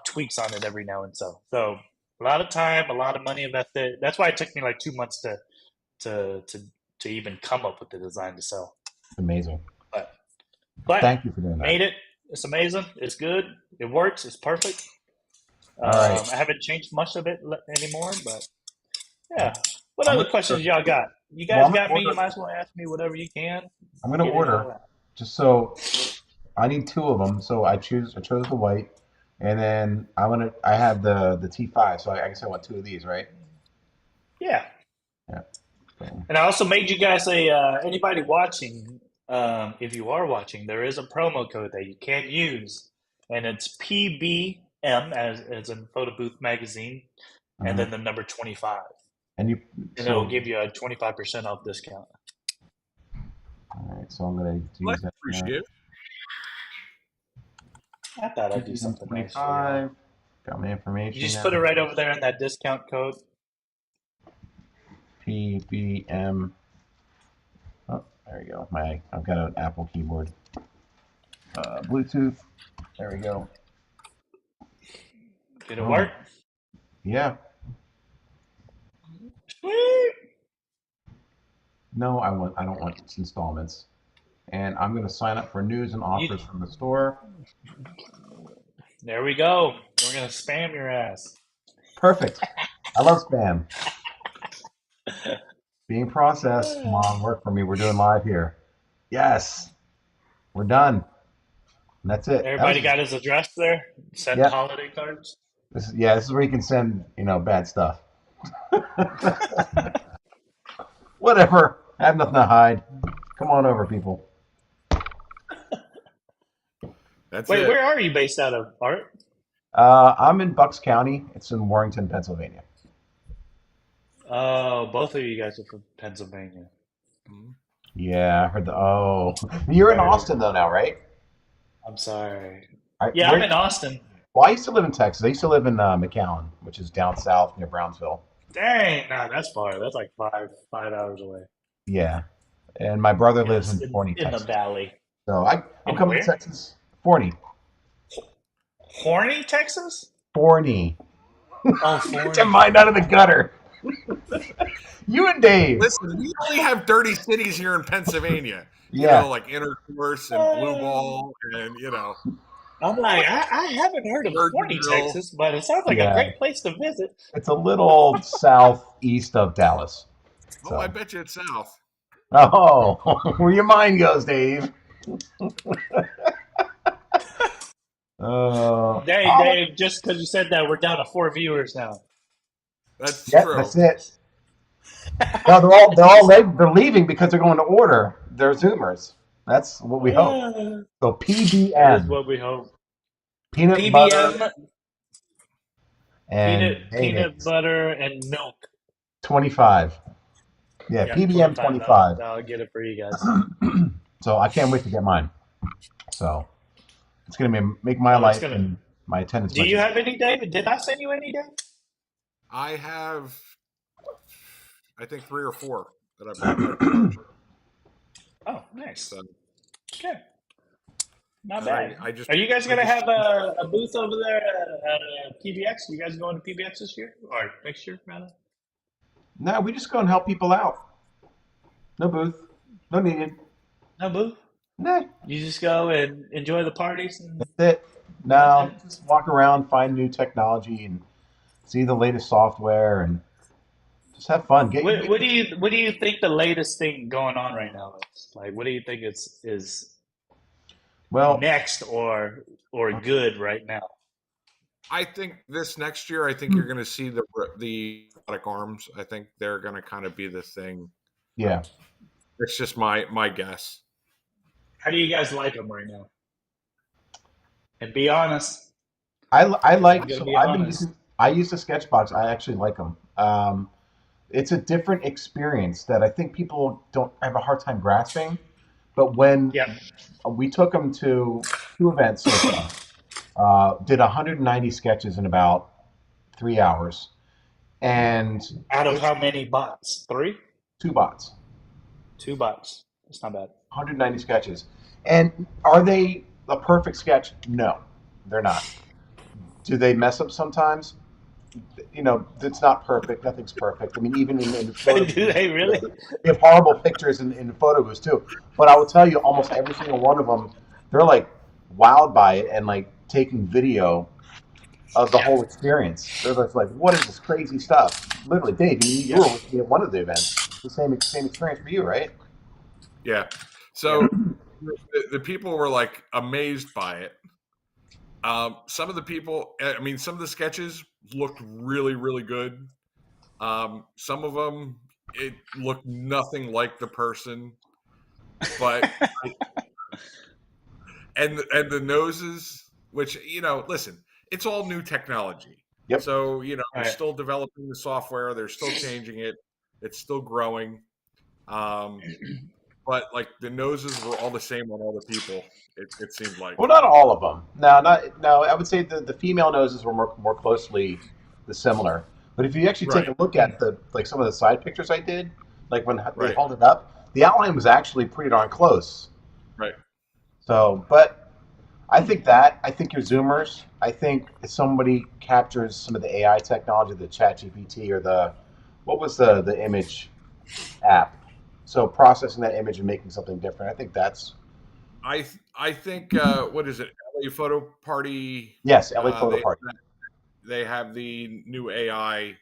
tweaks on it every now and so. So a lot of time, a lot of money invested. That's why it took me like 2 months to to to even come up with the design to sell. Amazing. But but Thank you for doing that. made it. It's amazing. It's good. It works. It's perfect. All right. I haven't changed much of it anymore, but yeah. What I'm other gonna questions order. y'all got? You Well, guys I'm gonna got me. You order. might as well ask me whatever you can. I'm gonna Get it order all out. just so I need two of them. So I chose the white, and then I have the T5. So I guess I want two of these, right? Yeah. Yeah. So, And I also made you guys anybody watching, if you are watching, there is a promo code that you can use, and it's PBM as in Photo Booth Magazine, and uh then the number 25, and you and it'll so give you a 25% off discount. all right. So I'm gonna Well, use I that. appreciate it. I thought I'd do PBM something nice for y'all. 25. Got my You information just now. put it right over there in that discount code. PBM. Oh, there we go. I've got an Apple keyboard. Bluetooth. There we go. Did it Boom. work? Yeah. Sweet. No, I don't want installments. and I'm going to sign up for news and You, offers from the store. there we go. We're gonna spam your ass. Perfect. I love spam. Being processed. Come on, work for me. We're doing live here. Yes, we're done. And that's it. That Everybody was got his address there. Send the yep. holiday cards. This is where you can send bad stuff. Whatever. I have nothing to hide. Come on over, people. That's Wait, it. where are you based out of, Art? I'm in Bucks County. It's in Warrington, Pennsylvania. Oh, both of you guys are from Pennsylvania. Mhm. Yeah, I heard the. Oh, you're in Sorry. Austin though now, right? I'm sorry. I, Yeah, I'm where? in Austin. Well, I used to live in Texas. I used to live in McAllen, which is down south near Brownsville. Dang, nah, that's far. That's like five hours away. Yeah, and my brother lives Yes, in Forney, in the Texas. valley. So I'm In coming to where? Texas. Forney, Horny, Texas? Forney. Oh, Get your Forney. mind out of the gutter. You and Dave. Listen, we only have dirty cities here in Pennsylvania. Yeah, Like Intercourse and Blue Uh, Ball and I'm like, I haven't heard of Horny, Virginville. Texas, but it sounds like a yeah. great place to visit. It's a little southeast of Dallas. Oh, I So, bet you it's south. oh, where your mind goes, Dave. Dang, Dave, just because you said that, we're down to 4 viewers now. That's Yep, true. that's it. No, they're leaving because they're going to order their Zoomers. That's what we hope. So That is PBM, what we hope. peanut butter PBM, and peanut mayonnaise. butter and milk. 25. Yeah, Yep, PBM 25. I'll, 25. I'll get it for you guys. So I can't wait to get mine. So it's going to make my Oh, it's life gonna. and my attendance Do much you easier. have any, David? Did I send you any, David? I have, I think, 3 or 4 that I've purchased. Oh, nice. So, Okay, not and bad. I just, Are you guys I gonna just, have a booth over there at PBX? You guys going to PBX this year or next year, rather? No, we just go and help people out. No booth. No needed. No booth. Nah, You just go and enjoy the parties, and that's it. that's No, it. just walk around, find new technology, and see the latest software, and just have fun. What do you think the latest thing going on right now is? Like, what do you think is Well, next or good right now? I think this next year, I think you're going to see the robotic arms. I think they're going to kind of be the thing. yeah. It's just my guess. How do you guys like them right now? And be honest, I because I'm like gonna so be I've been honest. using I use the Sketchbots. I actually like them. It's a different experience that I think people don't have a hard time grasping. But when Yep. we took them to 2 events so far, did 190 sketches in about 3 hours, and Out of it's how many bots? Three? two bots, Two bots. That's not bad. 190 sketches. And are they a perfect sketch? No, they're not. Do they mess up sometimes? It's not perfect. Nothing's perfect. I mean, even in photo Do booths, they really? we have horrible pictures in photo booths too. But I will tell you, almost every single one of them, they're like wowed by it and like taking video of the whole experience. They're just like, what is this crazy stuff? Literally, Dave, you Yep. were with me at one of the events. The same experience for you, right? Yeah. Yep. So the people were like amazed by it. Some of the people, I mean, some of the sketches looked really, really good. Some of them, it looked nothing like the person, but and the noses, which listen, it's all new technology. Yep. So All they're right. still developing the software, they're still changing it, it's still growing. Um, but like the noses were all the same on all the people. It seemed like. Well, not all of them. No, not no. I would say the female noses were more closely the similar. But if you actually take Right, a look at the like some of the side pictures I did, like when they right, hold it up, the outline was actually pretty darn close. right. So, but I think your zoomers. I think if somebody captures some of the AI technology, the Chat GPT or the what was the image app? So processing that image and making something different, I think that's I think what is it? LA Photo Party. yes, LA Photo They Party have the new AI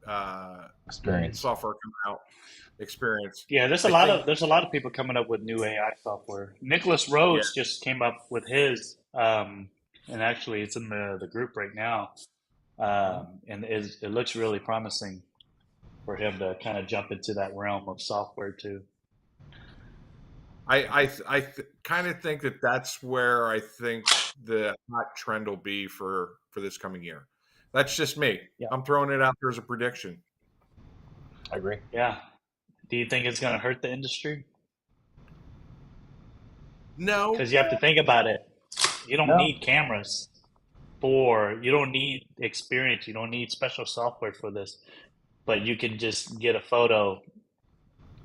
uh, experience. software come out experience. Yeah, I think there's a lot of people coming up with new AI software. Nicholas yeah. Rhodes just came up with his, and actually it's in the group right now, and it looks really promising for him to kind of jump into that realm of software too. kind of think that that's where I think the hot trend will be for this coming year. That's just me. Yeah, I'm throwing it out there as a prediction. I agree. yeah. Do you think it's going to hurt the industry? No, Because you have to think about it. You don't No, need cameras you don't need experience. You don't need special software for this. But you can just get a photo,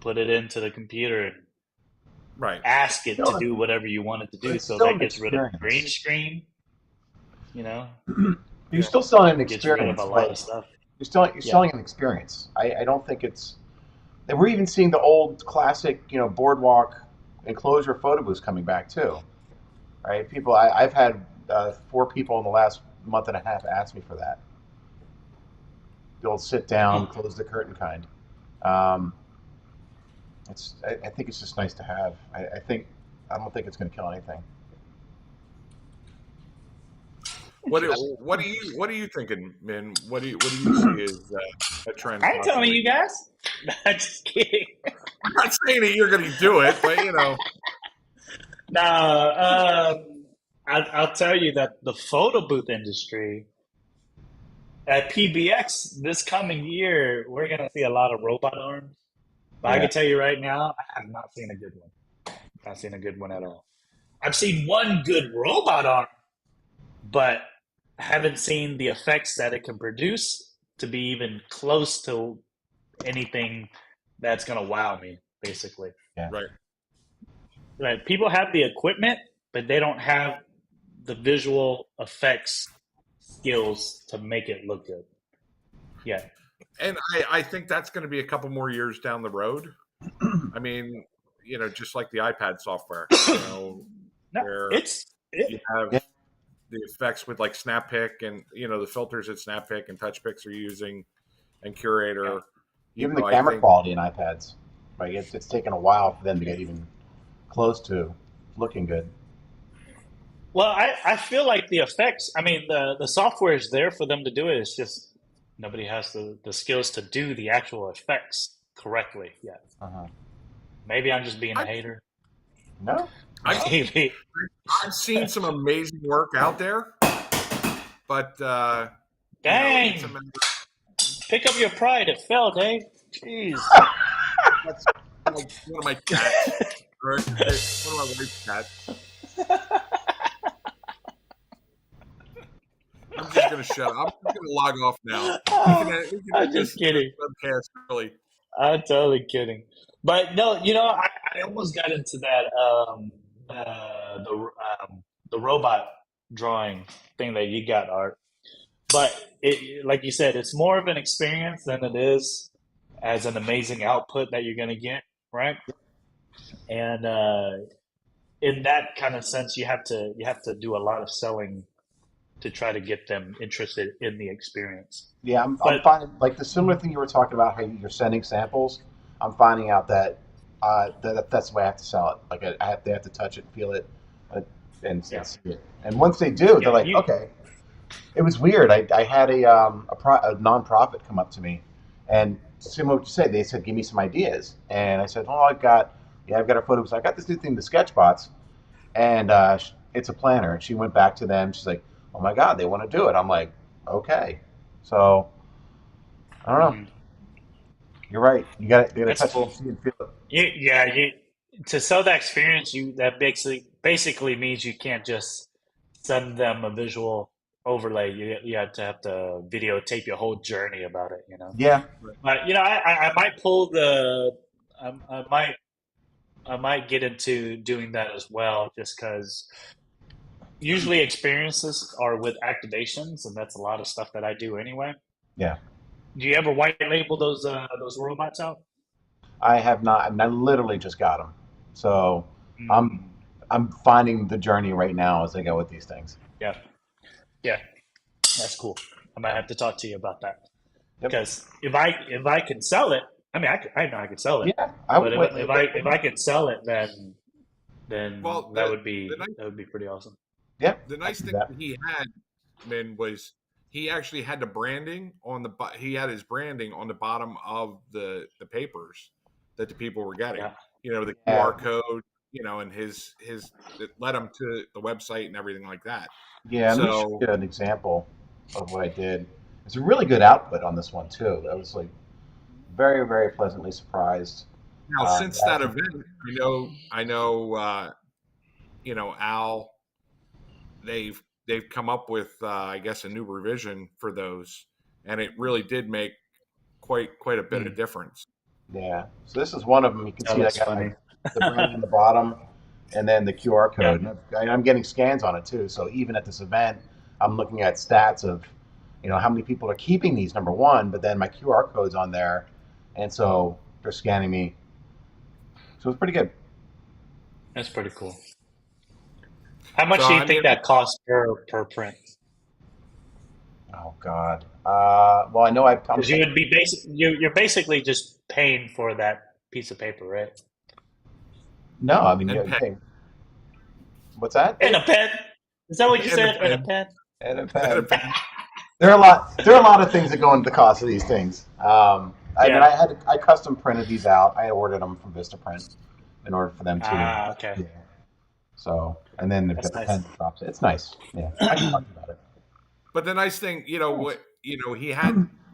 put it into the computer, and right. ask it to still, do whatever you want it to but do. it's So still that an gets rid of green experience. screen, you know, You're still selling an gets rid of a experience, lot but of stuff. you're Yeah. selling an experience. I don't think it's. And we're even seeing the old classic, boardwalk enclosure photo booths coming back too. Right? People, I've had 4 people in the last month and a half ask me for that. The old sit down, Huh. close the curtain kind. Um, I think it's just nice to have. I don't think it's going to kill anything. Interesting. What are you thinking, Min? What do you see as a trend I ain't telling possibly? you guys. I'm just kidding. I'm not saying that you're going to do it, but No, I'll tell you that the photo booth industry at PBX this coming year, we're gonna see a lot of robot arms. But I Yeah. can tell you right now, I have not seen a good one. Not seen a good one at all. I've seen one good robot arm, but haven't seen the effects that it can produce to be even close to anything that's gonna wow me, basically. Yeah. right. Right. People have the equipment, but they don't have the visual effects skills to make it look good. Yeah. And I think that's going to be a couple more years down the road. I mean, just like the iPad software, No, where it's it. you have Yeah. the effects with like Snappic and the filters that Snappic and TouchPics are using and Yeah. Curator. Even the I camera think quality in iPads, like it's taken a while for them to get even close to looking good. Well, I feel like the effects. I mean, the software is there for them to do it. It's just nobody has the skills to do the actual effects correctly yet. Uh-huh. Maybe I'm just being a I, hater. No, I've no. Maybe. I've seen some amazing work out there, but it's a Dang. matter. Pick up your pride. It failed, eh? Jeez. That's one of my cats. Right? One of my wife's cats. I'm just gonna shut up. I'm just gonna log off now. We can I'm end just this kidding. webcast early. I'm totally kidding. But no, I almost got into that the robot drawing thing that you got, Art. But like you said, it's more of an experience than it is as an amazing output that you're going to get, right? And in that kind of sense, you have to do a lot of selling to try to get them interested in the experience. Yeah, I'm But finding like the similar thing you were talking about how you're sending samples. I'm finding out that that's the way I have to sell it. Like they have to touch it, feel it, uh, and yeah, see it. And once they do, they're yeah, like, you okay. It was weird. I had a nonprofit come up to me, and similar to what you said, they said, "Give me some ideas." And I said, "Oh, I've got our photos. I got this new thing, the Sketchbots, and it's a planner." And she went back to them. She's like, "Oh my God, they want to do it." I'm like, "Okay." So I don't know. mhm. You're right. You got to That's touch it, cool. and see, and feel it. You to sell that experience, you that basically means you can't just send them a visual overlay. You have to videotape your whole journey about it. Yeah, But I might pull I might get into doing that as well, just because usually experiences are with activations, and that's a lot of stuff that I do anyway. yeah. Do you ever white label those robots out? I have not. I mean, I literally just got them, so I'm Mm, I'm finding the journey right now as I go with these things. yeah, yeah, that's cool. I might have to talk to you about that Yep. because if I can sell it, I mean, I know I can sell it, Yeah, I but would. if I could sell it, then Well, that would the be nice that would be pretty awesome. Yeah, the I nice can do thing that. that he had, man, was he actually had the branding on he had his branding on the bottom of the papers that the people were getting. Yeah, You know, the Yeah, QR code. You know, and his it led him to the website and everything like that. yeah. Let me show So you an example of what I did. It's a really good output on this one too. I was like very, very pleasantly surprised. now, since That that actually, event, I know, you know, Al. They've come up with, I guess, a new revision for those, and it really did make quite a bit of mm, difference. yeah. So this is one of them. You can that see I looks got funny. the branding on the bottom, and then the QR Yeah, code. And I'm getting scans on it too. So even at this event, I'm looking at stats of, how many people are keeping these. Number one, but then my QR code's on there, and so they're scanning me. So it's pretty good. that's pretty cool. How So much do you I mean, think that costs per print? Oh God. Well, I know I'm Because you paying. would be you're basically just paying for that piece of paper, right? No, I mean and you're pen paying. What's that, And Dave? a pen. Is that what you and a said? And a pen pen? And a and a pen. pen. There are a lot. There are a lot of things that go into the cost of these things. I mean, Yeah. I custom printed these out. I ordered them from Vistaprint in order for them to. Ah, okay. Yeah. So, and then they've got That's the nice. pen that drops. It's nice. Yeah, I can talk about it. But the nice thing, Nice.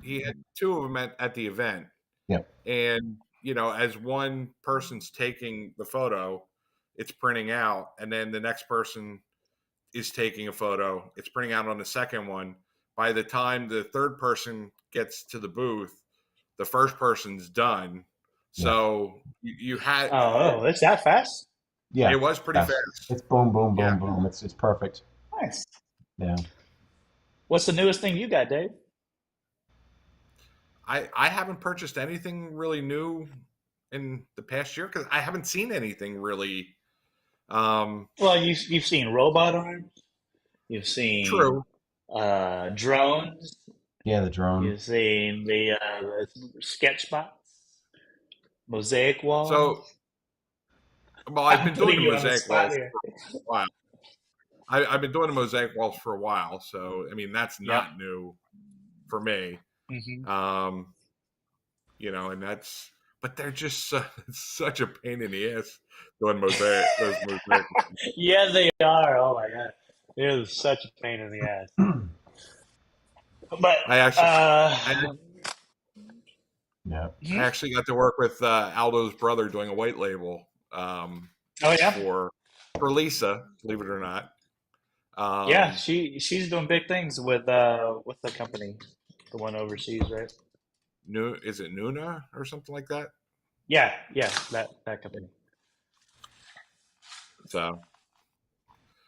he had two of them at the event, Yep. and as one person's taking the photo, it's printing out, and then the next person is taking a photo, it's printing out on the second one. By the time the third person gets to the booth, the first person's done. Yeah. So you had Oh, it's that fast? it Yeah. was pretty Yes. fast. It's boom, boom, Yeah. boom, boom. It's perfect. Nice. Yeah. What's the newest thing you got, Dave? I haven't purchased anything really new in the past year because I haven't seen anything really. Well, you've seen robot arms. You've seen True. drones. Yeah, the drone. You've seen the Sketchbots, mosaic So, walls. well, I've I'm been doing putting the you on the mosaic spot walls here. for a while. I've been doing the mosaic walls for a while, so I mean that's Yep. not new for me. Hmm. Um, and that's, but they're just such a pain in the ass doing those mosaic. Yeah, they are. Oh my god, it is such a pain in the ass. But I actually, I, Yeah. I mhm. actually got to work with Aldo's brother doing a white label Oh yeah, for Lisa, believe it or not. yeah. Um, She's doing big things with the company, the one overseas, right? New is it Nuna or something like that? Yeah, yeah. That company. So,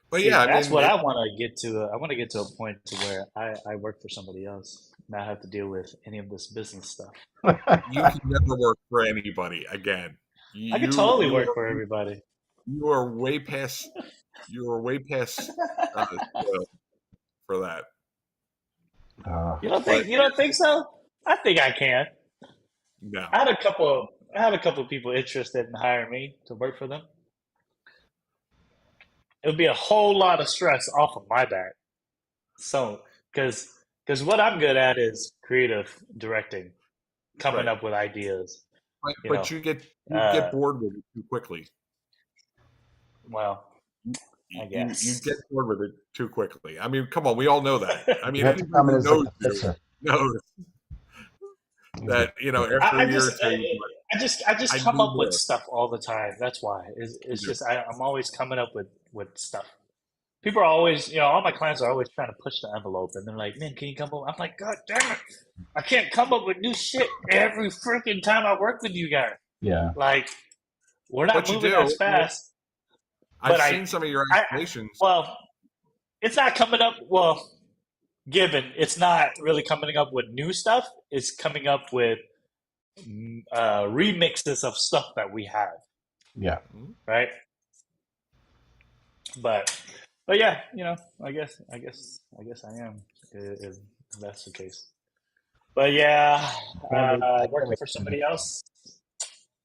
but See, yeah, I that's mean, what I want to get to. I want to get to a point to where I work for somebody else, not have to deal with any of this business stuff. you can never work for anybody again. I could You totally you work are for everybody. you are way past spoiled for that. Uh, But You don't think so? I think I can. no, I had a couple of people interested in hiring me to work for them. It would be a whole lot of stress off of my back. So, because what I'm good at is creative directing, coming right. up with ideas. You But know, you get uh, bored with it too quickly. well, You, I you get guess. bored with it too quickly. I mean, come on, we all know that. I you mean, have to anybody come in who as like knows the you fixer. knows He's the that after a year or two, you're like, I just I come need up with more. stuff all the time. That's why. It's Yeah. just I'm always coming up with stuff. People are always, all my clients are always trying to push the envelope, and they're like, "Man, can you come up?" I'm like, "God damn it, I can't come up with new shit every freaking time I work with you guys. Yeah. Like, we're not But you moving do. as fast." I've But seen some of your I, animations. well, it's not coming up. Well, given it's not really coming up with new stuff, it's coming up with remixes of stuff that we have, Yeah. right? But yeah, I guess I am if that's the case. But yeah, I can't working wait for to see somebody else,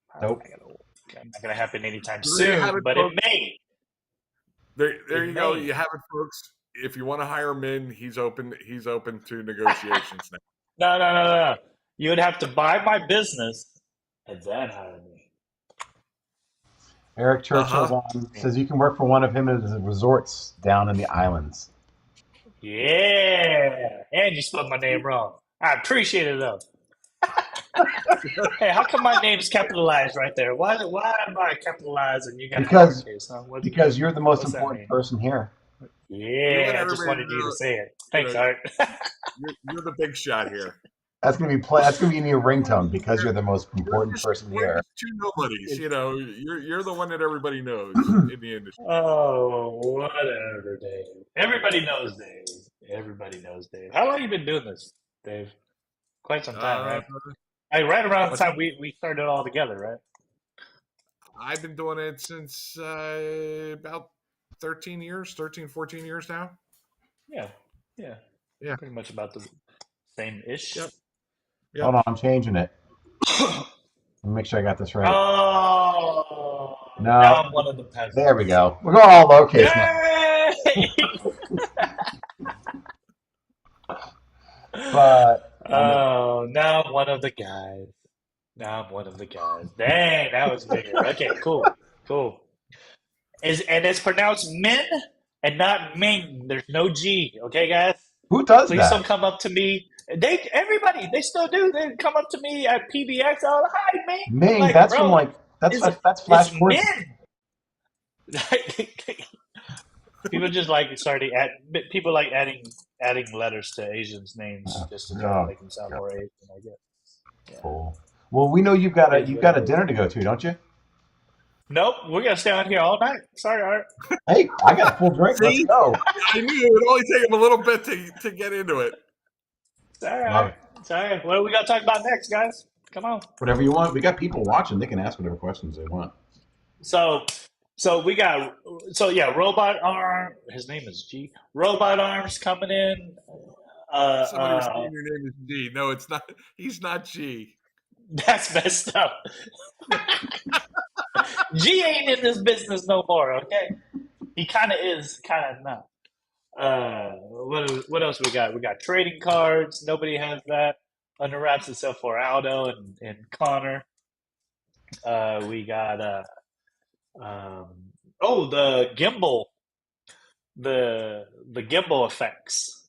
probably Nope. not gonna happen anytime So there you have soon. it, But it folks. may. There It you go. may. You have it, folks. If you want to hire Min, he's open. He's open to negotiations now. No. You would have to buy my business and then hire me. Eric Churchill's on Yeah. says you can work for one of him at his resorts down in the islands. Yeah. And you spelled my name wrong. I appreciate it though. Hey, how come my name's capitalized right there? Why am I capitalized and you got it Because lowercase? Huh? because you're the most What's that important mean? person here. We want Yeah, I just everybody to wanted you to know, say it. you Thanks, know, Art. you're the big shot here. That's gonna be That's gonna be in your ringtone because you're the most important person We're here. just two nobodies. You're the one that everybody knows in the industry. Oh, whatever, Dave. Everybody knows Dave. Everybody knows Dave. How long you been doing this, Dave? Quite some time, Uh, right? Right around the what's time that? we started all together, right? I've been doing it since about 13 years, 13, 14 years now. Yeah, yeah. Yeah. Pretty much about the same-ish. Yep. Hold Yep. on, I'm changing it. Let me make sure I got this right. Oh, now No, I'm one of the peasants. there we go. We're going all lowercase now. Yay! But Oh, now I'm one of the guys. Now I'm one of the guys. Dang, that was bigger. Okay, cool. And it's pronounced Min and not Ming. There's no G. Okay, guys. who does Please don't that? come up to me. They still do. They come up to me at PBX. Oh, hi, Ming. I'm Ming, like, that's from bro, that's it's Flash Gordon. Min. People just like starting at people like adding letters to Asians' names just to try to Oh, make them sound God, more Asian. I guess. Yeah, cool. Well, we know it is you've what it got a is. dinner to go to, don't you? Nope, we're gonna stay on here all night. Sorry, Art. Hey, I got a full drink. Let's See, go. I knew it would only take him a little bit to get into it. It's all Love right. it. It's all right. What do we got to talk about next, guys? Come on. Whatever you want. We got people watching. They can ask whatever questions they want. So, we got yeah, robot arm. His name is G. Robot arms coming in. Somebody was saying your name is G. No, it's not. He's not G. That's messed up. G ain't in this business no more. Okay, he kind of is, kind of not. What else we got? We got trading cards. Nobody has that under wraps except for Aldo and Connor. We got the gimbal, the gimbal effects.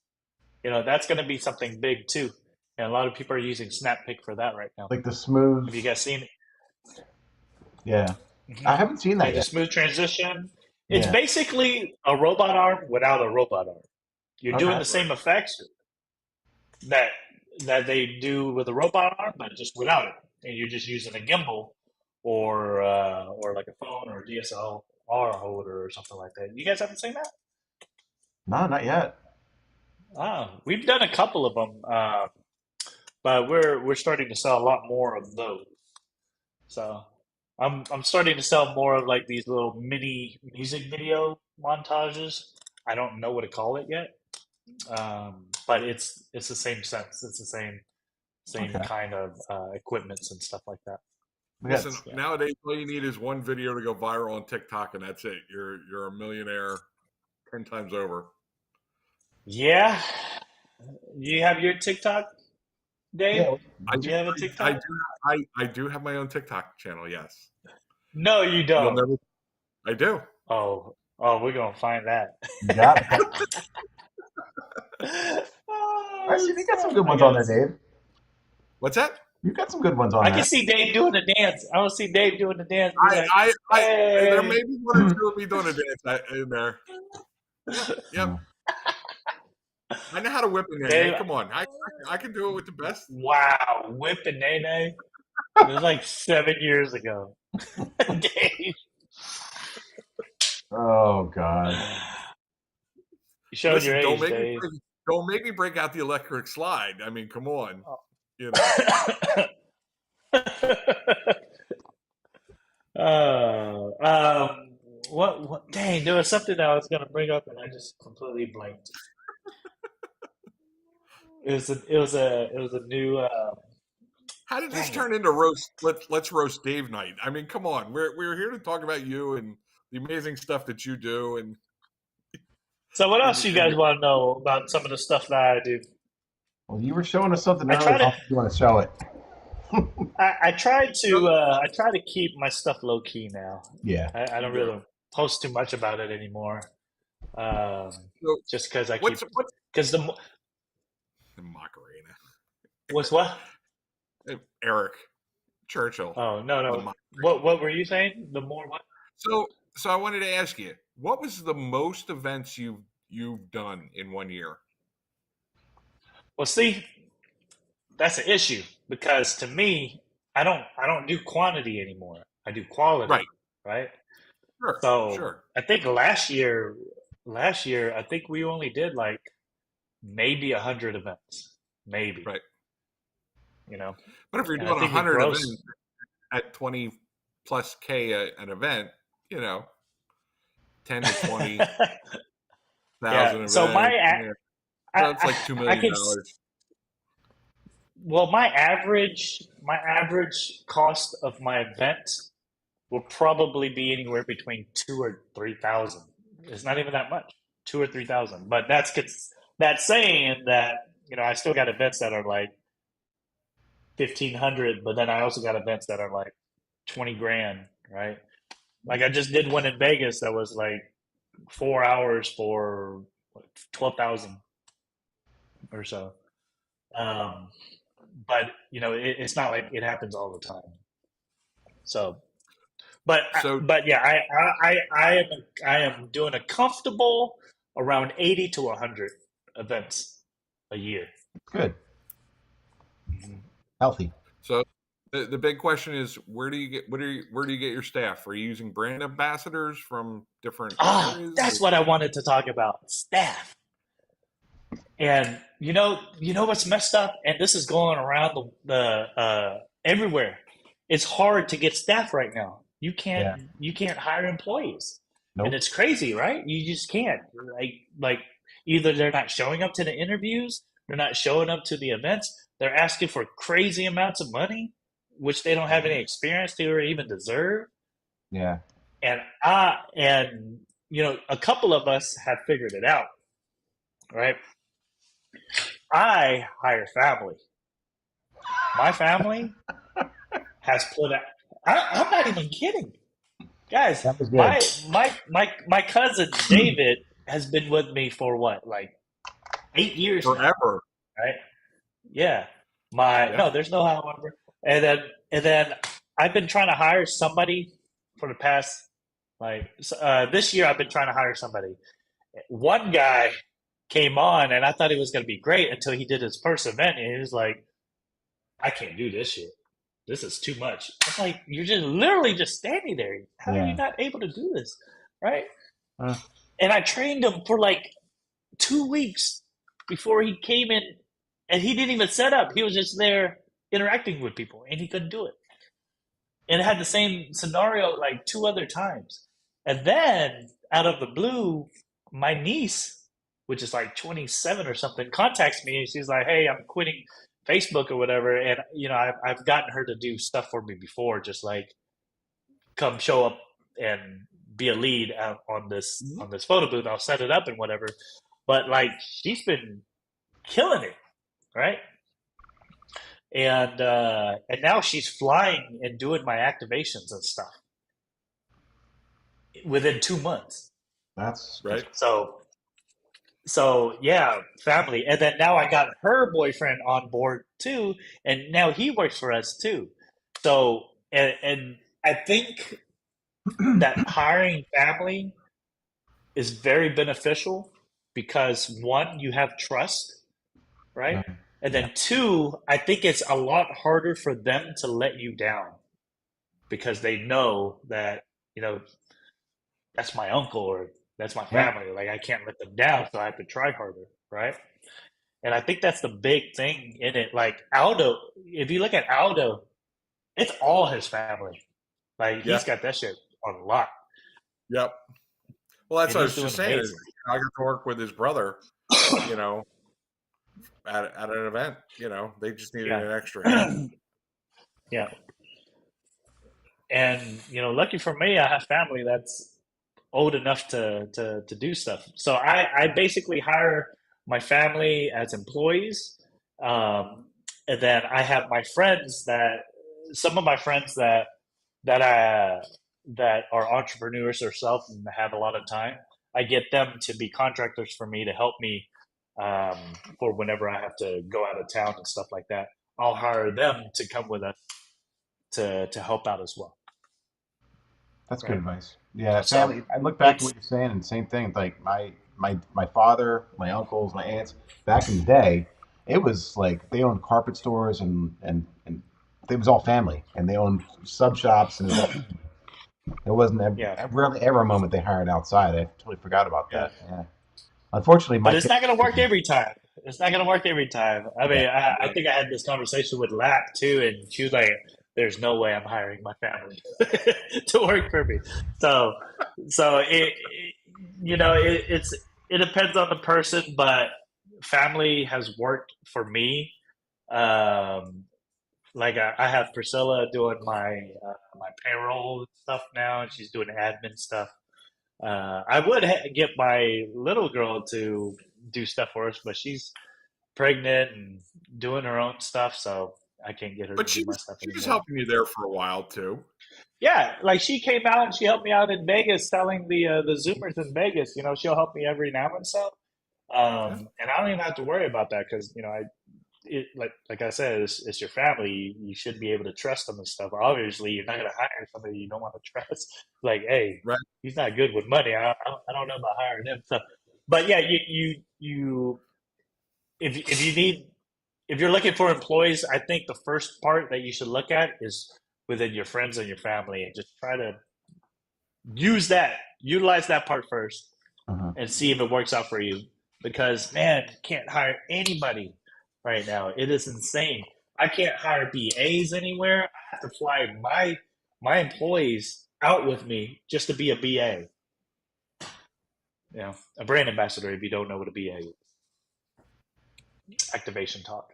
That's going to be something big too, and a lot of people are using SnapPic for that right now. Like the smooth. Have you guys seen it? Yeah, I Mm-hmm. haven't seen that Like the yet. smooth transition. It's Yeah. basically a robot arm without a robot arm. You're doing Okay. the same effects that they do with a robot arm, but just without it, and you're just using a gimbal or like a phone or a DSLR holder or something like that. You guys haven't seen that? No, not yet. We've done a couple of them, but we're starting to sell a lot more of those. So I'm starting to sell more of like these little mini music video montages. I don't know what to call it yet, but it's the same sense. It's the same Okay. kind of equipments and stuff like that. Listen, Yeah. nowadays all you need is one video to go viral on TikTok, and that's it. You're a millionaire 10 times over. Yeah. You have your TikTok, Dave? Yeah. I Do do. you have a I TikTok? do. I do have my own TikTok channel. Yes. No, you You'll don't. never. I do. Oh, we're gonna find that. You got it. I see. Oh, You got some snap. good I ones on gotta there, see. Dave. What's that? You've got some good ones on I there. can see Dave doing the dance. I want to see Dave doing the dance. Be like, There may hey. be one or two of me doing a dance in there. Yep. I know how to whip a Dave, nay. Come on, I can do it with the best. wow, whipping Nene. It was like 7 years ago. Dave. Oh God. You showed Listen, your age, Dave. don't make me break out the electric slide. I mean, come on, Oh. you know. What? Dang, there was something that I was gonna bring up and I just completely blanked. It was a new. How did this Dang it. turn into roast? Let's roast Dave night. I mean, come on. We're here to talk about you and the amazing stuff that you do, and So, what in else you the, in guys the want to know about some of the stuff that I do? Well, you were showing us something I earlier. try I don't to. think you want to show it. I try to. I try to keep my stuff low key now. Yeah. I don't yeah. really post too much about it anymore. Um, So just because I keep. what's Because the Macarena? what's what? Eric Churchill, Oh no the no. Macarena. What were you saying? The more what? So I wanted to ask you, what was the most events you've done in 1 year? Well, see, that's an issue because to me, I don't do quantity anymore. I do Right. quality, right? Sure. So Sure. I think last year, I think we only did like maybe 100 events, maybe, Right. you know, But if you're and I doing think we 100 grossed. events at 20 plus K an event, 10 to 20,000 Yeah. So events. Yeah. I, That's like $2 I million. can, well, my average cost of my event will probably be anywhere between 2 or 3 thousand. It's not even that much, 2 or 3 thousand. But that's saying that I still got events that are like 1,500, but then I also got events that are like 20 grand, right? Like I just did one in Vegas that was like 4 hours for 12,000 or so. Um, but it's not like it happens all the time. So, but So but yeah, I am doing a comfortable around 80 to 100 events a year. Good. Mhm. Healthy. so the big question is, where do you get your staff? Are you using brand ambassadors from different Ah, areas? that's what I wanted to talk about. Staff. And what's messed up, and this is going around the everywhere. It's hard to get staff right now. You can't Yeah. you can't hire employees, and Nope. it's crazy, right? You just can't. Like either they're not showing up to the interviews, they're not showing up to the events. They're asking for crazy amounts of money, which they don't have any Mhm. experience to or even deserve. Yeah. And a couple of us have figured it out, right? I hire family. My family has put out. I'm not even kidding, guys. That was good. My cousin David has been with me for what, like 8 years now, Forever. right? Yeah. My Yeah. no, there's no however. And then I've been trying to hire somebody for the past this year. I've been trying to hire somebody. One guy came on, and I thought it was going to be great until he did his first event, and he was like, "I can't do this shit. This is too much." It's like you're just literally just standing there. How are you Yeah. not able to do this, right? Uh, And I trained him for like 2 weeks before he came in, and he didn't even set up. He was just there interacting with people, and he couldn't do it. And it had the same scenario like two other times. And then out of the blue, my niece, which is like 27 or something, contacts me and she's like, "Hey, I'm quitting Facebook or whatever." And I've gotten her to do stuff for me before, just like come show up and be a lead on this Mhm. on this photo booth. I'll set it up and whatever. But like she's been killing it, right? And now she's flying and doing my activations and stuff within 2 months. Right. So yeah, family. And then now I got her boyfriend on board too, and now he works for us too. So and I think that hiring family is very beneficial because one, you have trust, right? And yeah. then two, I think it's a lot harder for them to let you down because they know that, you know, that's my uncle or that's my Yeah. family. Like I can't let them down, so I have to try harder, right? And I think that's the big thing in it. Like Aldo, if you look at Aldo, it's all his family. Like Yeah. he's got that shit on lock. Yep. Well, that's And what I he's was just doing saying. Is amazing. I got to work with his brother, you know, at an event. You know, they just needed Yeah. an extra hand. Yeah. And lucky for me, I have family that's old enough to do stuff. So I basically hire my family as employees, and then I have my friends that some of my friends that I that are entrepreneurs themselves and have a lot of time. I get them to be contractors for me to help me um, for whenever I have to go out of town and stuff like that. I'll hire them to come with us to help out as well. That's good Right. advice. Yeah, So family. I look back at it's what you're saying, and same thing. Like my father, my uncles, my aunts. Back in the day, it was like they owned carpet stores and it was all family, and they owned sub shops, and it was all. It wasn't yeah. rarely ever a moment they hired outside. I totally forgot about Yeah. that. Yeah. Unfortunately, But my it's kids. not going to work every time. It's not going to work every time. I Yeah. mean, I think I had this conversation with Lap too, and she was like, "There's no way I'm hiring my family to work for me." So, so it depends on the person, but family has worked for me. Um, like I have Priscilla doing my payroll stuff now, and she's doing admin stuff. I would get my little girl to do stuff for us, but she's pregnant and doing her own stuff, so I can't get her to But do my stuff she's anymore. helping you there for a while too. Yeah, like she came out and she helped me out in Vegas selling the Zoomers in Vegas. She'll help me every now and so, Yeah. and I don't even have to worry about that because like I said, it's your family. You should be able to trust them and stuff. Obviously, you're not going to hire somebody you don't want to trust. Like, hey, Right. he's not good with money. I don't know about hiring him. So, but yeah, you if you need if you're looking for employees, I think the first part that you should look at is within your friends and your family, and just try to utilize that part first, Uh-huh. and see if it works out for you. Because man, you can't hire anybody right now. It is insane. I can't hire BAs anywhere. I have to fly my employees out with me just to be a BA. A brand ambassador. If you don't know what a BA is, activation talk.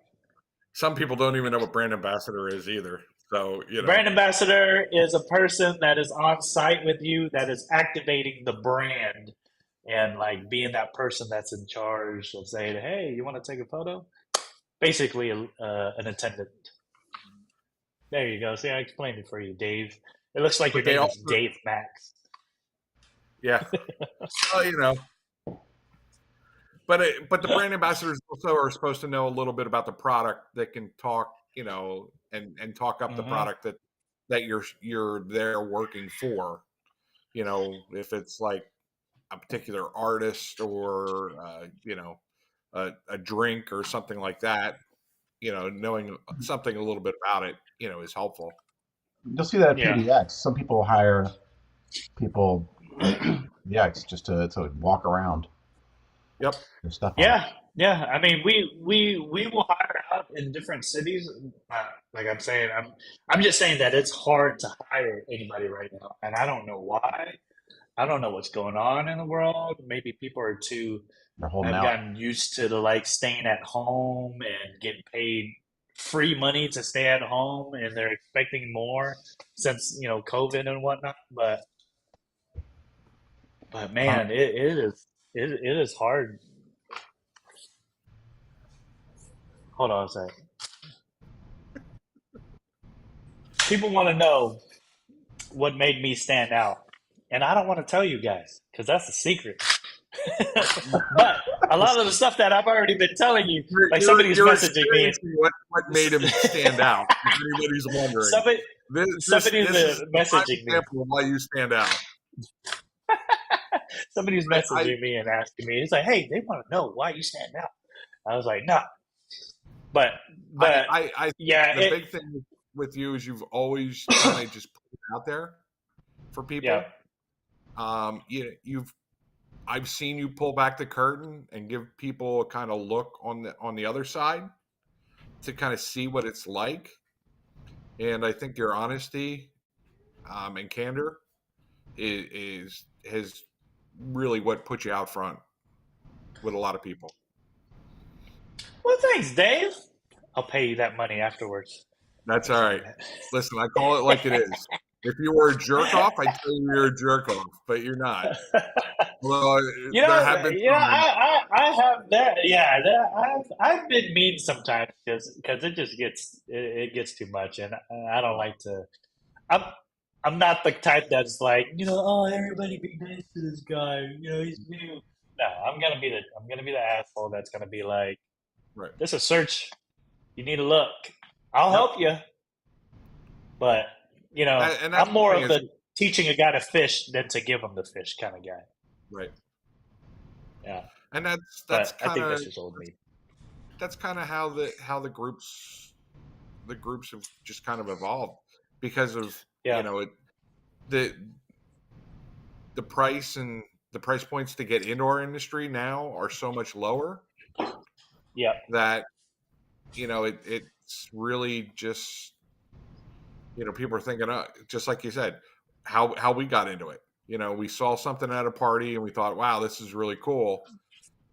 Some people don't even know what brand ambassador is either. So, Brand ambassador is a person that is on site with you that is activating the brand and like being that person that's in charge of saying, "Hey, you want to take a photo?" Basically, an attendant. There you go. See, I explained it for you, Dave. It looks like your but they name is also, Dave Max. yeah. Well, but the brand ambassadors also are supposed to know a little bit about the product that can talk, and talk up the Mm-hmm. product that you're there working for. If it's like a particular artist or a drink or something like that, knowing something a little bit about it, is helpful. You'll see that at Yeah. PDX. Some people hire people at PDX just to walk around. Yep. There's stuff on it. Yeah. Yeah. I mean, we will hire out in different cities. Like I'm saying, I'm just saying that it's hard to hire anybody right now, and I don't know why. I don't know what's going on in the world. Maybe people are too They're holding have out. gotten used to the like staying at home and getting paid free money to stay at home, and they're expecting more since COVID and whatnot. But Uh, man, it is hard. Hold on a second. People want to know what made me stand out, and I don't want to tell you guys because that's a secret. But a lot of the stuff that I've already been telling you, You're, like you're, somebody's you're messaging me, experiencing what made him stand out. If anybody's wondering, somebody somebody's this is a prime messaging me. example of why you stand out. Somebody's I messaging me and asking me. It's like, hey, they want to know why you stand out. I was like, no, but I, but I, I think yeah, the big thing with you is you've always kind of just put it out there for yeah, people. I've seen you pull back the curtain and give people a kind of look on the other side to kind of see what it's like. and I think your honesty and candor has really what put you out front with a lot of people. Well, thanks, Dave. I'll pay you that money afterwards. That's all right. Listen, I call it like it is. If you were a jerk off, I'd tell you you're a jerk off, but you're not. Well, there have been times. I have that. Yeah, I've been mean sometimes because it gets too much, and I don't like to. I'm I'm not the type that's like, oh, everybody be nice to this guy. He's new. No, I'm gonna be the asshole that's gonna be like, Right. this is a search. You need to look. I'll Yep. help you, but And that's I'm more the thing of is, the teaching a guy to fish than to give him the fish kind of guy. right. Yeah, And that's but I kind think of that's just old me. that's kind of how the groups have just kind of evolved because of Yeah, the the price and the price points to get into our industry now are so much lower yeah, that it's really just people are thinking, just like you said, how we got into it. We saw something at a party and we thought, wow, this is really cool.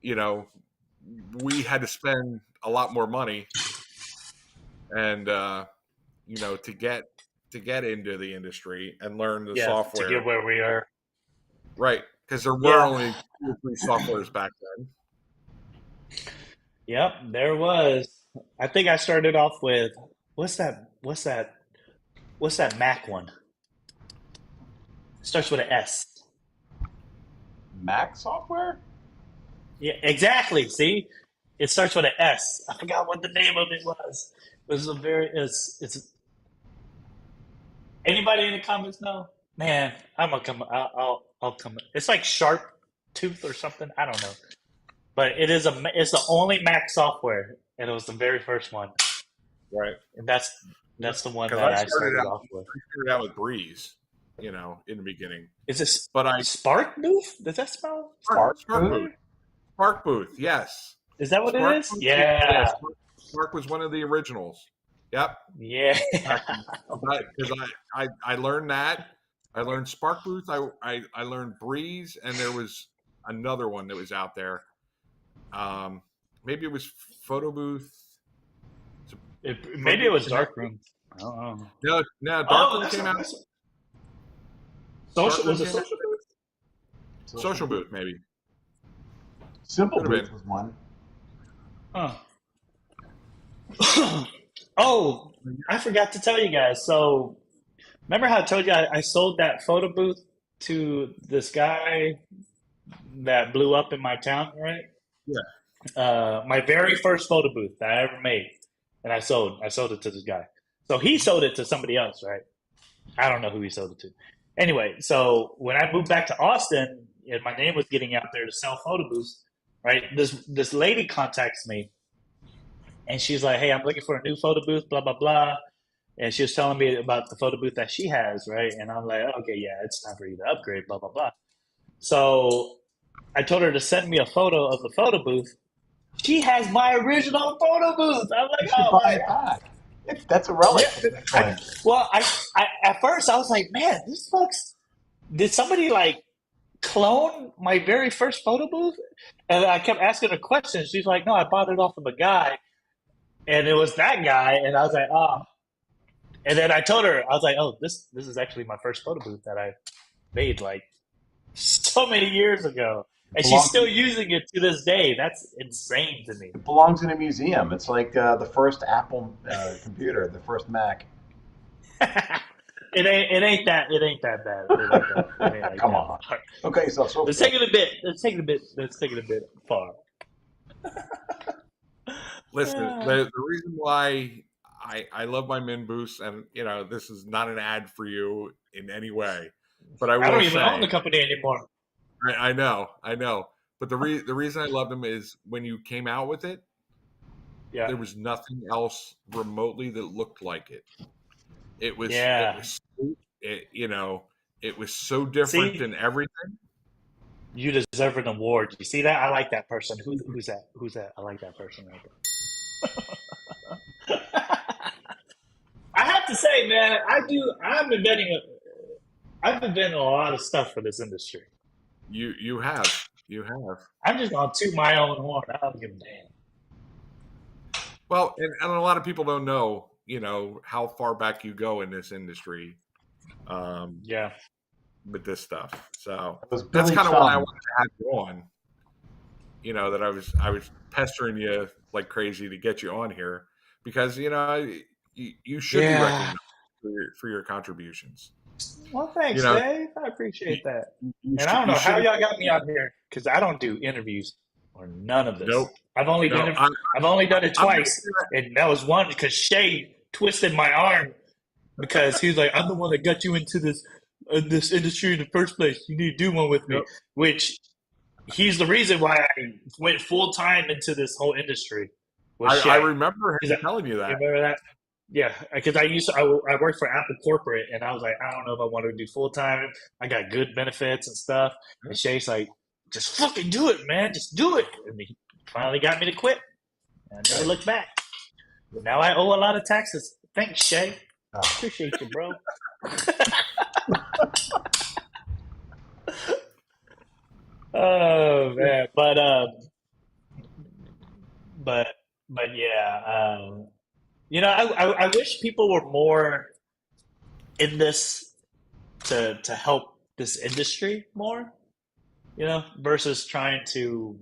We had to spend a lot more money and to get into the industry and learn the yeah. To software, get where we are. right? Because there were Yeah. only 2 or 3 softwares back then. Yep, there was. I think I started off with what's that? What's that Mac one? Starts with an S. Mac software? Yeah, exactly. See, it starts with an S. I forgot what the name of it was. It was a very. It's. Anybody in the comments know? Man, I'm gonna come. I'll come. It's like Sharp Tooth or something. I don't know. But it's the only Mac software, and it was the very first one, Right. and that's the one Because that I started off with. I started out with Breeze, in the beginning. Is it But I Spark Booth? Does that spell? Spark Booth. Spark Booth, yes. Is that what Spark it is? Booth, Yeah. Spark was one of the originals. Yep. Yeah. Because I learned that. I learned Spark Booth. I learned Breeze, and there was another one that was out there. Maybe it was Photo Booth. Maybe it was Darkroom. I don't know. No, Darkroom came out. Social, was it Darkroom came Social Booth? Social Booth, maybe. Simple Could've Booth been. was one. Huh. Oh, I forgot to tell you guys. So, remember how I told you I sold that photo booth to this guy that blew up in my town, right? Yeah. My very first photo booth that I ever made, and I sold it to this guy. So he sold it to somebody else, right? I don't know who he sold it to. Anyway, so when I moved back to Austin and my name was getting out there to sell photo booths, right? This lady contacts me and she's like, "Hey, I'm looking for a new photo booth, blah blah blah." And she was telling me about the photo booth that she has, right? And I'm like, "Okay, yeah, it's time for you to upgrade, blah blah blah." So I told her to send me a photo of the photo booth. She has my original photo booth. I'm You like, should "Oh buy my it god!" back. That's a relic. Yeah. I at first I was like, "Man, this looks." Did somebody like clone my very first photo booth? And I kept asking her questions. She's like, "No, I bought it off of a guy, and it was that guy." And I was like, "Oh." And then I told her, I was like, "Oh, this is actually my first photo booth that I made like so many years ago." And she's still using it to this day. That's insane to me. It belongs in a museum. It's like the first Apple computer, the first Mac. It ain't that bad. It ain't like Come that. on. Okay, so Let's take it a bit far. Listen, the reason why I love my Min boosts, and this is not an ad for you in any way, but I will don't even say, own the company anymore. I know, but the reason I love them is when you came out with it, Yeah. there was nothing else remotely that looked like it. It was so different than everything. You deserve an award. You see that? I like that person. Who's that? Who's that? I like that person right there. I have have to say, man, I'm inventing. I've invented a lot of stuff for this industry. You have. I'm just gonna toot my own horn. I don't give a damn. Well, and a lot of people don't know, how far back you go in this industry. Yeah. With this stuff. So It was that's Billy kind of why I Chum. wanted to have you on. That I was pestering you like crazy to get you on here because you should be Yeah. recognized for your contributions. Well, thanks, You know, Dave. I you, appreciate that. you, And I should, don't you know how shouldn't. y'all got me out here because I don't do interviews or none of this. Nope. I've only No, done it. I've only done it I'm gonna twice, and that was one because Shay twisted my arm because he was like, "I'm the one that got you into this industry in the first place. You need to do one with me." Yep. Which he's the reason why I went full time into this whole industry. Was Shay? I remember him telling you You that. remember that? Yeah, because I worked for Apple Corporate, and I was like, I don't know if I want to do full time. I got good benefits and stuff. And Shay's like, just fucking do it, man. Just do it. And he finally got me to quit. And I never looked back. But now I owe a lot of taxes. Thanks, Shay. Appreciate you, bro. Oh man, but yeah, I wish people were more in this to help this industry more, versus trying to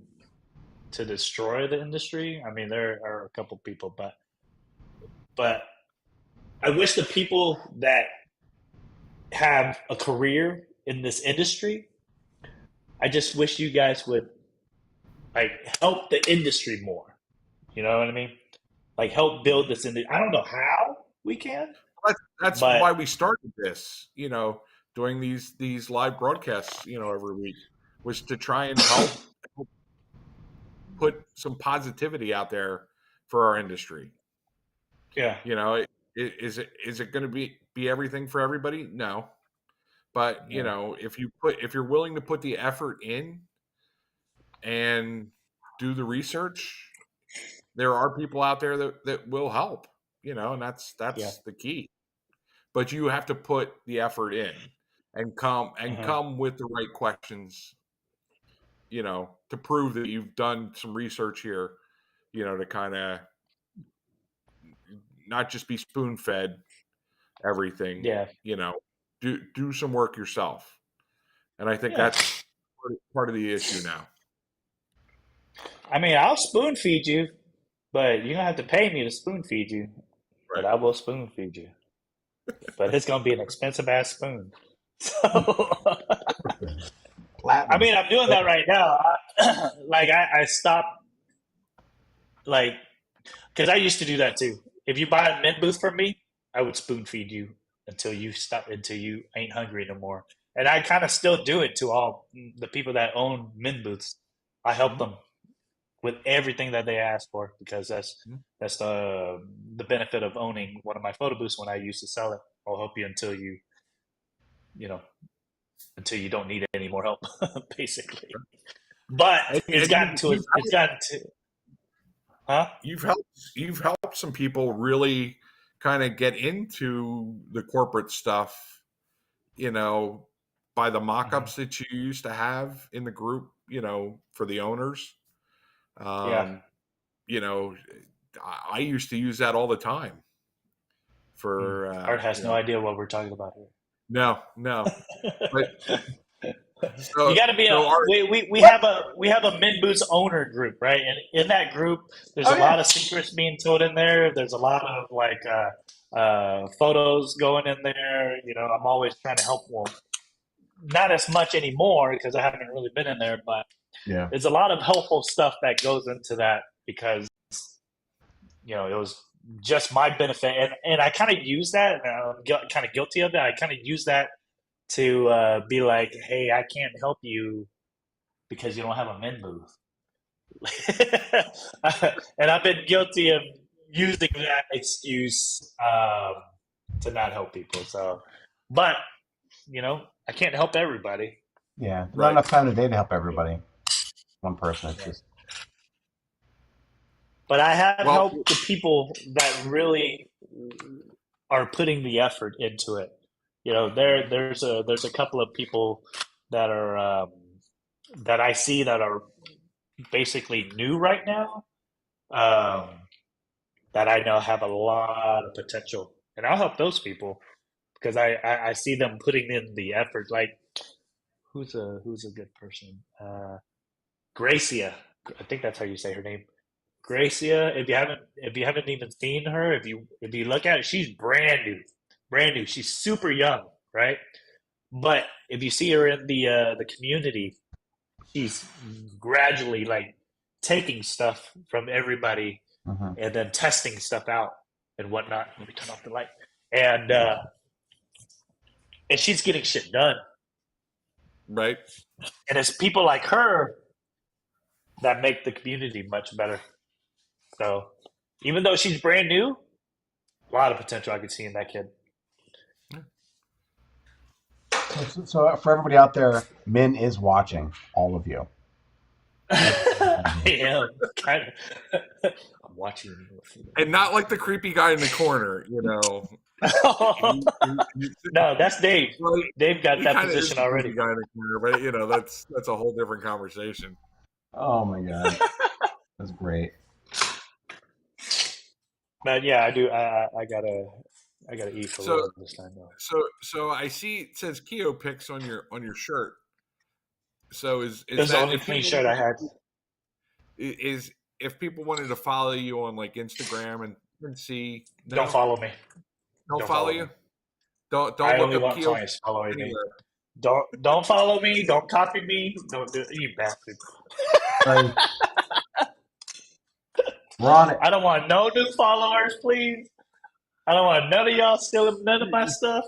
destroy the industry. I mean, there are a couple people, but I wish the people that have a career in this industry, I just wish you guys would like help the industry more. You know what I mean? Like help build this industry. I don't know how we can. That's why we started this. Doing these live broadcasts, every week, was to try and help put some positivity out there for our industry. Yeah. Is it going to be everything for everybody? No. But if you're willing to put the effort in and do the research, there are people out there that will help, and that's the key. But you have to put the effort in and come with the right questions, to prove that you've done some research here, to kind of not just be spoon fed everything. Yeah. Do some work yourself. And I think that's part of the issue now. I mean, I'll spoon feed you, but you don't have to pay me to spoon feed you. Right. But I will spoon feed you. But it's gonna be an expensive ass spoon. So I mean, I'm doing that right now. I stopped, because I used to do that too. If you buy a mint booth from me, I would spoon feed you until you ain't hungry no more. And I kind of still do it to all the people that own mint booths. I help them with everything that they ask for because that's the benefit of owning one of my photo booths when I used to sell it. I'll help you until you don't need any more help, basically. But it's gotten to. Huh? You've helped some people really kind of get into the corporate stuff, by the mock-ups that you used to have in the group, for the owners. I used to use that all the time. Art has no idea what we're talking about here. No. But, you got to be we have a Mint Boots owner group, right? And in that group, there's a lot of secrets being told in there. There's a lot of photos going in there. I'm always trying to help them. Not as much anymore because I haven't really been in there, but there's a lot of helpful stuff that goes into that because it was just my benefit, and I kind of use that, and I'm kind of guilty of it. I kind of use that to be like, hey, I can't help you because you don't have a mint booth. And I've been guilty of using that excuse to not help people. So, but, I can't help everybody. Yeah, not enough time today to help everybody. One person, it's just... But I have helped the people that really are putting the effort into it. There's a couple of people that are that I see that are basically new right now, um, that I know have a lot of potential, and I'll help those people because I see them putting in the effort. Like who's a good person? Gracia, I think that's how you say her name. Gracia. If you haven't even seen her, if you look at it, she's brand new, brand new. She's super young, right? But if you see her in the community, she's gradually like taking stuff from everybody Mhm. and then testing stuff out and whatnot. Let me turn off the light. And she's getting shit done. Right. And it's people like her that make the community much better. So even though she's brand new, a lot of potential I could see in that kid. So for everybody out there, Min is watching all of you. I am kind of. I'm watching you. And not like the creepy guy in the corner, you know. No, that's Dave. Well, Dave got he that kind of is position the already. creepy guy in the corner, but you know that's a whole different conversation. Oh my god, that's great. But yeah, I do. I gotta eat for a So little this time though. so I see it says Keo pics on your shirt. So is It was the that only clean shirt I had. is if people wanted to follow you on like Instagram and see Don't follow me. don't follow you? Me. Don't I look only up want Keo clients following me. anywhere. Don't follow me. Don't copy me. Don't do it, you bastard. Like, we're on it. I don't want no new followers, please. I don't want none of y'all stealing none of my stuff.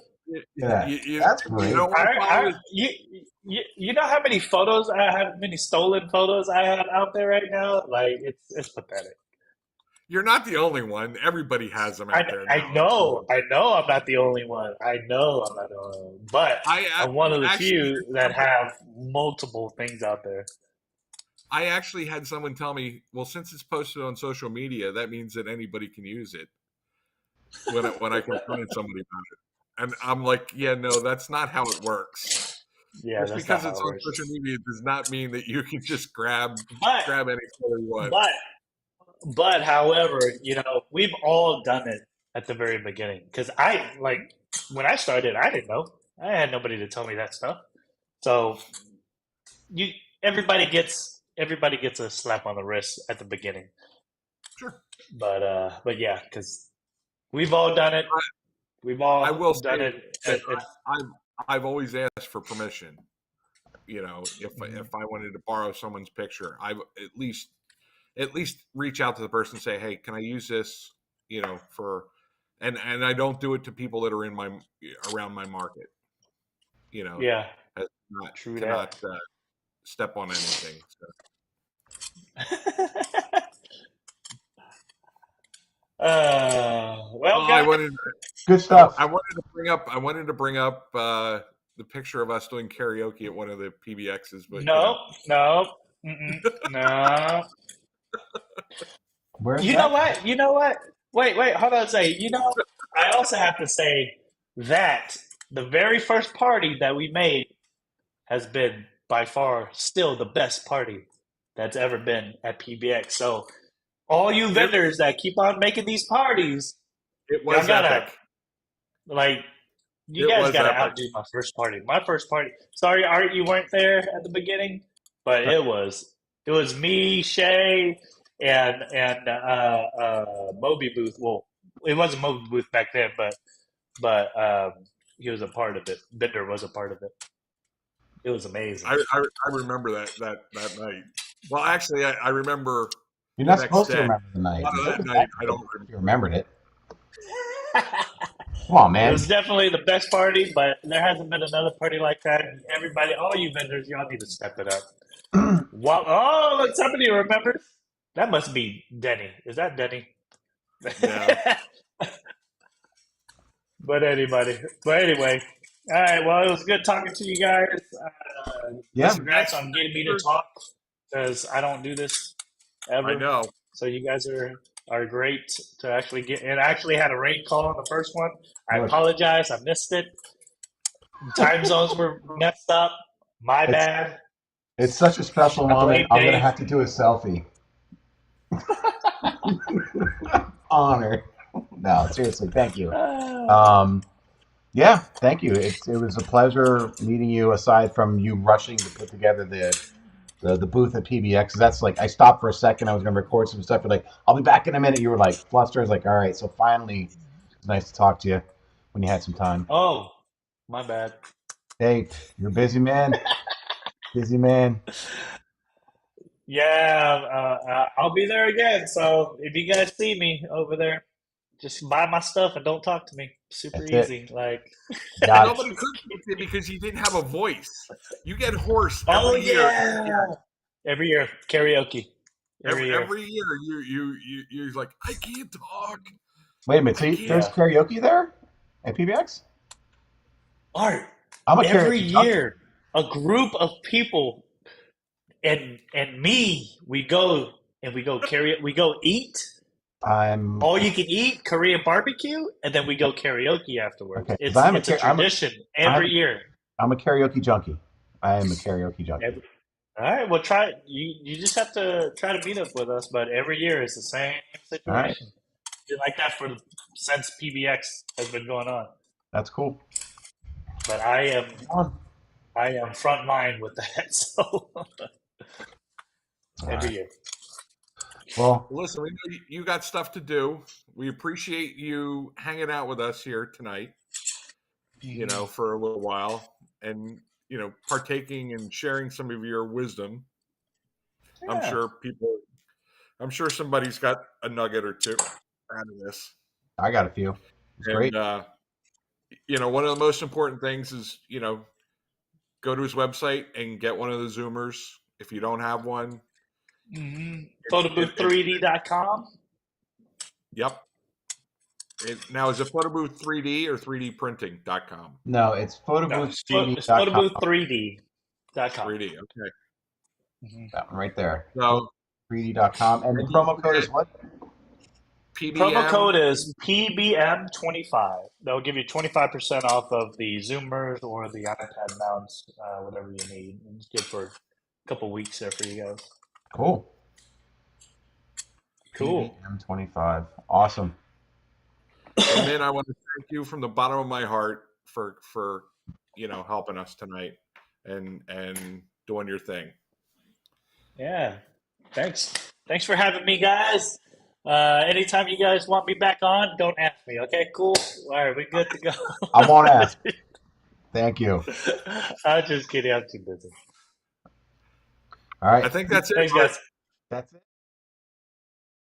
Yeah, that's great. You don't want to follow You know how many photos I have, many stolen photos I have out there right now? Like it's pathetic. You're not the only one. Everybody has them out there now. I know I'm not the only one. I know I'm not the only one. But I'm one of the few that have multiple things out there. I actually had someone tell me, well, since it's posted on social media, that means that anybody can use it. When I confronted somebody about it. And I'm like, yeah, no, that's not how it works. Yeah, just that's because not it's how it on works. social media does not mean that you can just grab any photo you want. But however, we've all done it at the very beginning. Because when I started, I didn't know. I had nobody to tell me that stuff. So everybody gets a slap on the wrist at the beginning. Sure. But yeah, because we've all done it. We've all done it. I've always asked for permission. If I wanted to borrow someone's picture, I at least reach out to the person and say, hey, can I use this? And I don't do it to people that are around my market. Yeah, true. Cannot step on anything. So. Good stuff. I wanted to bring up the picture of us doing karaoke at one of the PBXs, but no. Where's you that? know what? Wait, hold on a second. I also have to say that the very first party that we made has been by far still the best party that's ever been at PBX. So all you vendors that keep on making these parties, it was epic. You guys gotta outdo my first party. My first party. Sorry, Art, you weren't there at the beginning, but it was me, Shay, and Moby Booth. Well, it wasn't Moby Booth back then, but he was a part of it. Bender was a part of it. It was amazing. I remember that night. Well, actually, I remember. You're not supposed to remember the night. That night, I don't remember. You remembered it. Come on, man. It was definitely the best party, but there hasn't been another party like that. Everybody, all you vendors, y'all need to step it up. Look, somebody remembers. That must be Denny. Is that Denny? Yeah. But anyway. All right, well, it was good talking to you guys. Congrats on getting me to talk, because I don't do this ever. I know. So you guys are are great to actually get. It actually had a rain call on the first one. I Look, apologize. I missed it. Time zones were messed up. My it's bad. it's such a special I moment. blame I'm gonna Dave. have to do a selfie. Honor. No, seriously, thank you. Uh, Um, yeah, thank you. It was a pleasure meeting you. Aside from you rushing to put together the booth at PBX, that's like I stopped for a second. I was gonna record some stuff. You're like, I'll be back in a minute. You were like flustered. I was like, all right. So finally, it's nice to talk to you when you had some time. oh, my bad. Hey, you're a busy man. Busy man. Yeah, I'll be there again. So if you guys see me over there, just buy my stuff and don't talk to me. Super That's it. easy. Like, Got it. Nobody could with you because you didn't have a voice. You get hoarse oh every year. yeah, every year karaoke. Every year. Every year, you're like, I can't talk. Wait a minute. I So there's can't. Yeah. karaoke there at PBX? Art. I'm a Every karaoke junkie. year, a group of people and me, we go eat. I'm All you can eat Korean barbecue, and then we go karaoke afterwards. okay because It's a tradition I'm every year. I'm a karaoke junkie. I am a karaoke junkie. Every, all right, well, try you just have to try to meet up with us, but every year it's the same All right, situation. Been like that since PBX has been going on. that's cool. But On. I am front line with that. So All every right. year. Well, Listen, we know you got stuff to do. We appreciate you hanging out with us here tonight, Mm-hmm. for a little while and, partaking and sharing some of your wisdom. I'm Yeah. sure I'm sure somebody's got a nugget or two out of this. I got a few. It's And, great. one of the most important things is, go to his website and get one of the Zoomers. If you don't have one, Mm-hmm. it's Photobooth3D.com. yep. Now, is it photobooth 3D or 3dprinting.com? No, it's No, it's, it's photobooth3d.com. photobooth3D.com. 3D, okay. Mm-hmm. That one right there. So, 3d.com. And the and you promo can code get is what? Promo PBM. code is PBM25. That'll give you 25% off of the Zoomers or the iPad mounts, whatever you need. It's good for a couple weeks there for you guys. Cool. Cool. PBM25. Awesome. So, Min, I want to thank you from the bottom of my heart for helping us tonight and doing your thing. Yeah. Thanks. Thanks for having me, guys. Anytime you guys want me back on, don't ask me. Okay, cool. All right, we're good to go. I won't ask. Thank you. I'm just kidding. I'm too busy. All right. I think that's it. Thanks, guys. That's it.